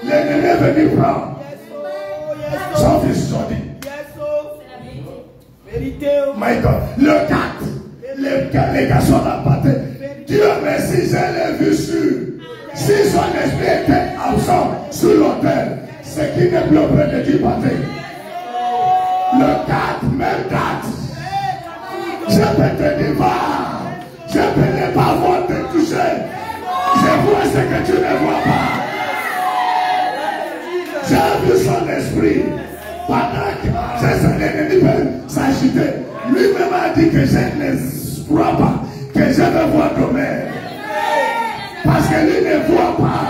L'ennemi est venu prendre son fils Jody. My God, le 4, les garçons l'ont battu. Dieu merci, je l'ai vu sur. Si son esprit était absent sur l'autel, c'est qu'il n'est plus auprès de Dieu battu. Le 4, même date. Je peux te dire, je peux ne pas voir te toucher. Je vois ce que tu ne vois pas. J'ai vu son esprit. Pendant que l'ennemi peut s'agiter, lui-même a dit que je ne crois pas, que je vais voir demain. Parce que lui ne voit pas.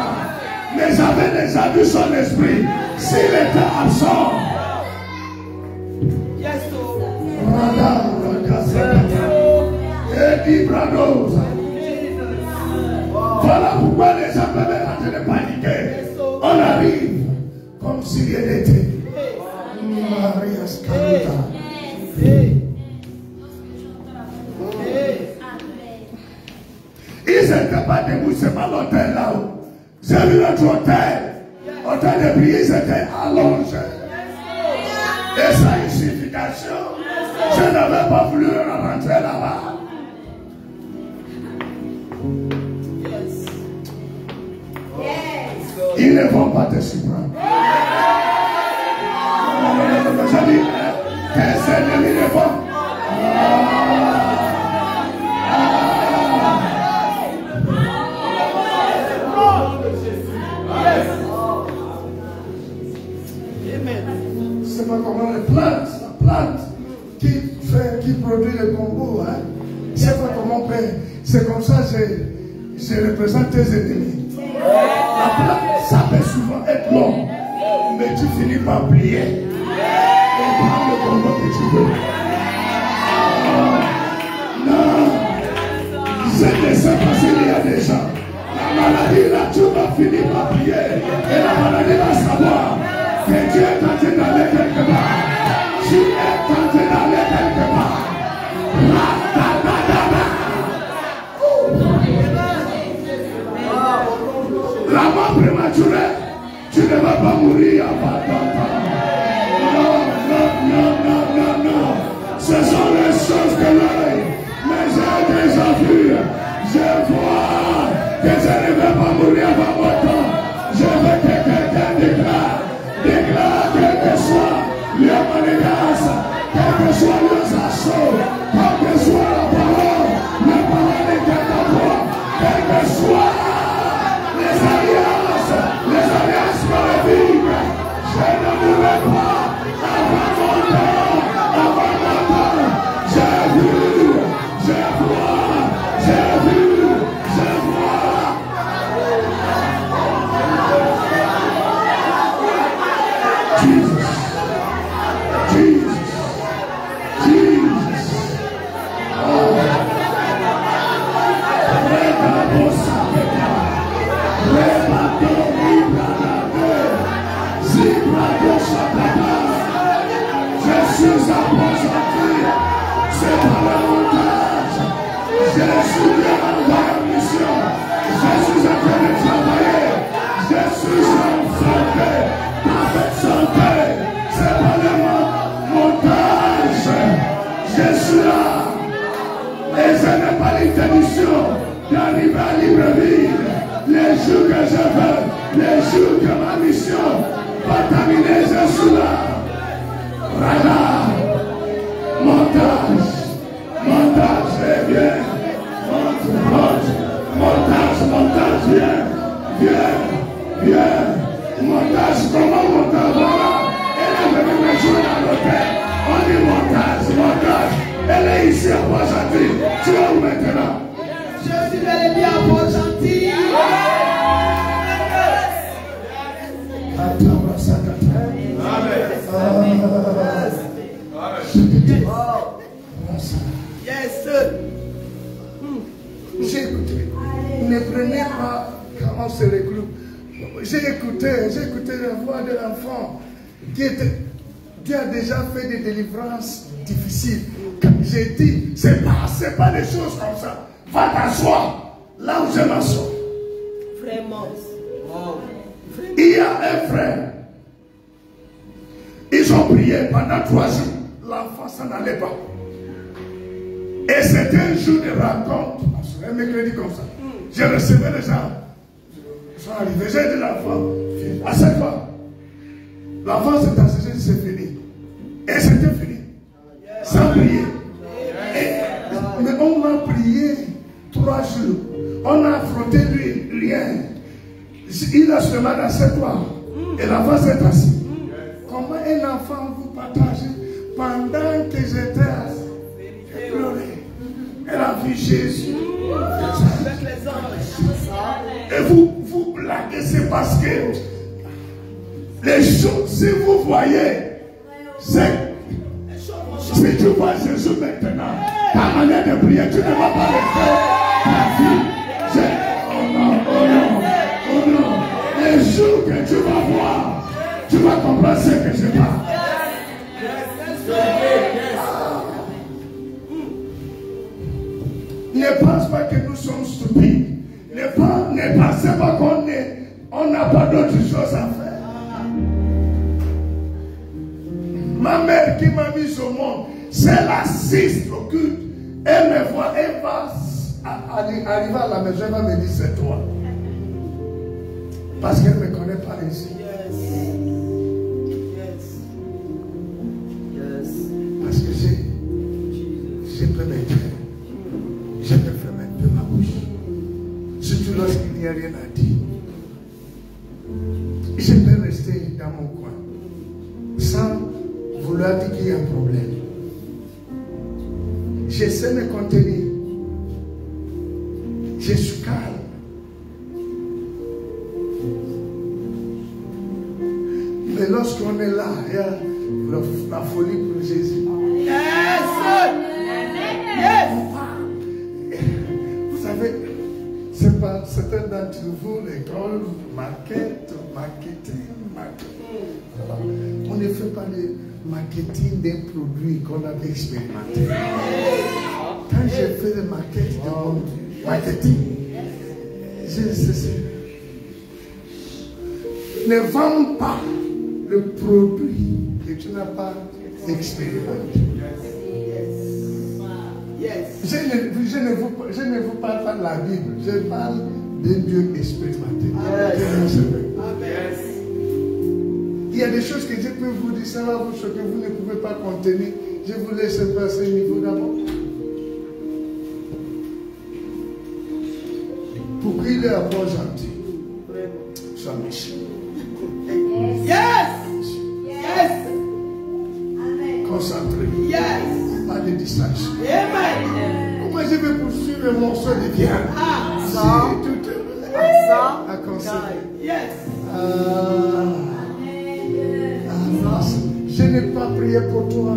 Mais j'avais déjà vu son esprit. S'il était absent, voilà pourquoi les gens peuvent être en train de paniquer. On arrive comme s'il y était. Maria Scaruta. Ils n'étaient pas debout, c'est pas l'hôtel là-haut. J'ai vu notre hôtel de prière, ils étaient allongés. Et ça a une signification. Je n'avais pas voulu rentrer là-bas. Ils ne vont pas te surprendre. Je dis, tes ennemis ne vont. C'est pas comment la plante qui produit le combo, hein. C'est pas comment on fait. C'est comme ça que je représente tes ennemis. La plante, ça peut souvent être long, mais tu finis par plier. Et prends le combo que tu veux. Non, je ne sais pas s'il y a des gens. La maladie là, tu vas finir par plier. Et la maladie va savoir que Dieu est en train d'aller quelque part. Tu es en train d'aller quelque part. La mort prématurée, tu ne vas pas mourir avant ton temps. Non. Ce sont les choses que l'œil, mais j'ai déjà vu. Je vois que je ne vais pas mourir avant mon temps. Je veux que quelqu'un déclare quel que soit leur manigance, quel que soit leurs assauts, quelle que soit la parole de quelqu'un d'autre, quel que soit les alliances maléfiques, je ne mourrai pas avant mon temps. J'ai vu, je vois, j'ai vu, je vois. Je suis approché, c'est pas le montage. Je suis bien envoyé en mission. Je suis en train de travailler. Je suis en santé, avec santé. C'est pas le montage. Je suis là. Et je n'ai pas l'intention d'arriver à Libreville. Les jours que je veux, les jours que ma mission va terminer, je suis là. Radar, montage, viens, montage, viens, montage, comment montage, voilà, elle est venue me jouer dans l'hôtel, on dit montage, elle est ici suis à Port-Gentil. Tu es où maintenant? Je suis bel et bien à Port-Gentil. Yes, sir. J'ai écouté. Ne prenez pas comment se reclus. J'ai écouté la voix de l'enfant qui a déjà fait des délivrances difficiles. J'ai dit, c'est pas des choses comme ça. Va t'asseoir là où je m'assois. Vraiment. Il y a un frère. Ils ont prié pendant 3 jours. L'enfant s'en allait pas. Et c'était un jour de rencontre. Un mercredi comme ça. Je recevais les gens. Ils sont arrivés. J'ai dit l'enfant, assieds-toi. L'enfant s'est assis, c'est fini. Et c'était fini. Sans prier. Mais on a prié 3 jours. On a frotté lui rien. Il a seulement assieds-toi. Et l'enfant s'est assis. Comment un enfant vous partage pendant que j'étais assis? J'ai pleuré. Elle a vu Jésus. Avec les anges. Et vous blaguez, c'est parce que les choses, si vous voyez, c'est si tu vois Jésus maintenant, ta manière de prier, tu ne vas pas rester ta vie. Oh non, oh non, oh non. Les jours que tu vas voir, tu vas comprendre ce que je parle. Ne pense pas que nous sommes stupides. Ne pensez pas qu'on n'a pas d'autres choses à faire. Ma mère qui m'a mis au monde, c'est la 6 occulte. Elle me voit, elle va arriver à la maison, elle va me dire c'est toi. Parce qu'elle ne me connaît pas ici. Parce que j'ai plein de cœur. Je peux fermer un peu ma bouche. Surtout lorsqu'il n'y a rien à dire. Je peux rester dans mon coin. Sans vouloir dire qu'il y a un problème. J'essaie de me contenir. Je suis calme. Mais lorsqu'on est là, il y a la folie pour Jésus. Yes, sir. Yes. Vous savez, c'est pas certains d'entre vous, l'école, marketing. On ne fait pas le marketing d'un produit qu'on avait expérimenté. Quand j'ai fait le marketing, ne vends pas le produit que tu n'as pas expérimenté. Je ne vous parle pas de la Bible, je parle d'un Dieu expérimenté. Il y a des choses que je peux vous dire, ça va vous choquer, vous ne pouvez pas contenir. Je vous laisse passer au niveau d'abord. Pour qu'il est à Port-Gentil, sois méchant. Yes. Yes. Concentré. Yes. Pas de distraction. Amen. Comment je vais poursuivre le morceau de viande? Ça. À concentrer. Yes. Je n'ai pas prié pour toi.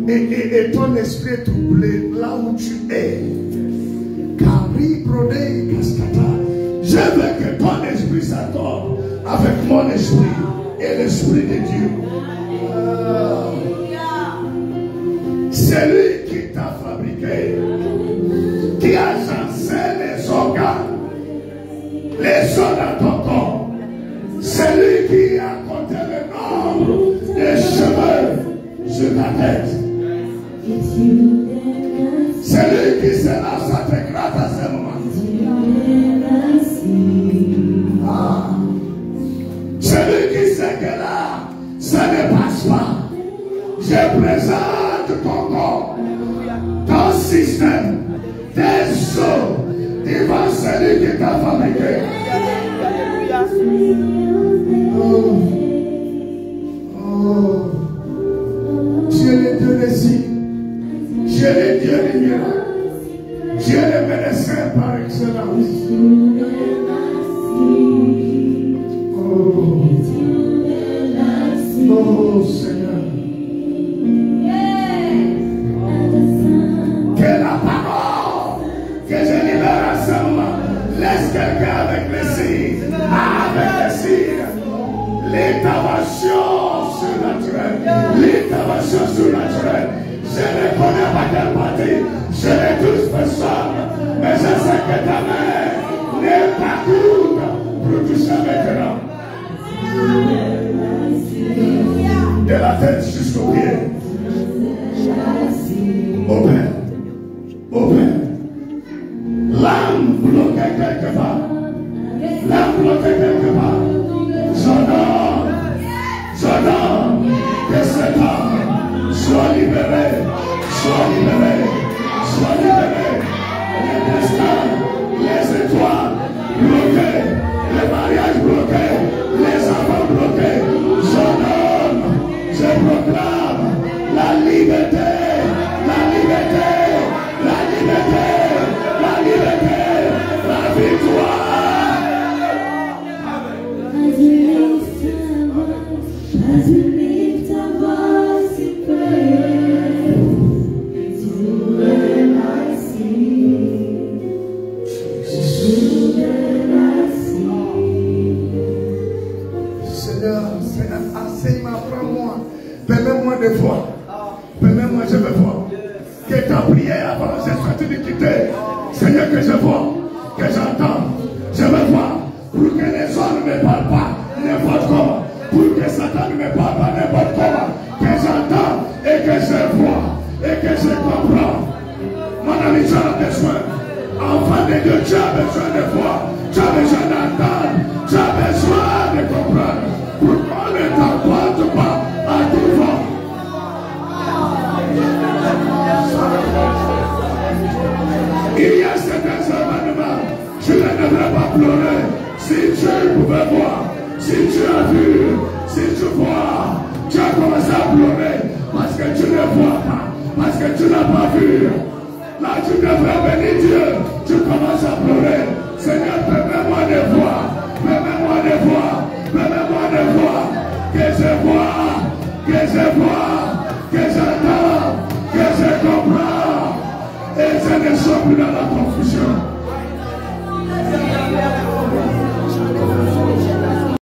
Et ton esprit est troublé là où tu es. Cabri, brodé, cascata. Je veux que ton esprit s'accorde avec mon esprit et l'esprit de Dieu. C'est lui qui t'a fabriqué, qui a agencé les organes, les os dans ton corps. C'est lui qui a compté le nombre des cheveux sur ta tête. C'est lui qui sera sa te gratte à ce moment. C'est lui qui sait que là, ça ne passe pas. Je présente ton corps, ton système, tes os, devant celui qui t'a fabriqué. Tu es le Dieu des signes. Tu Dieu est Dieu des miracles. Dieu est médecin par excellence. Oh Seigneur. Que la parole que je libère ensemble laisse quelqu'un avec les signes. Avec les signes. L'intervention surnaturelle. L'intervention surnaturelle. Je ne connais pas quelle partie. Je les tous personne. Mais je sais que ta main n'est pas courte pour toucher maintenant. De la tête jusqu'au pied. Au Père. Au Père. L'âme bloquée quelque part. L'âme bloquée quelque part. J'ordonne que cet homme soit libéré. Soit libéré. Soit libéré. Les destins, les étoiles bloquées. Les mariages bloqués. Les enfants bloqués. J'ordonne. Je proclame la liberté. La liberté. La liberté. La liberté. La victoire. As you lift a voice in prayer, it's you that I see. It's you that I see. Seigneur, enseigne-moi, apprends-moi, permets-moi de voir. Permets-moi, je veux voir. Que ta prière avant, j'ai sorti de quitter. Seigneur, que je vois, que j'entends, je veux voir. Pour que les hommes ne me parlent pas n'importe comment. Pour que Satan ne me parle pas n'importe comment. Que j'entends et que je vois et que je comprends. Mon ami, tu as besoin. Enfant de Dieu, tu as besoin de voir. Tu as besoin d'entendre. Tu as besoin de comprendre. Pourquoi ne t'emporte pas à tout vent? Il y a certains événements, je ne devrais pas pleurer. Si tu pouvais voir, si tu as vu, si tu vois, tu as commencé à pleurer parce que tu ne vois pas, parce que tu n'as pas vu. Là, tu devrais bénir Dieu, tu commences à pleurer. Seigneur, permets-moi de voir, permets-moi de voir, permets-moi de voir, que je vois, que je vois, que j'entends, que je comprends. Et je ne sois plus dans la confusion.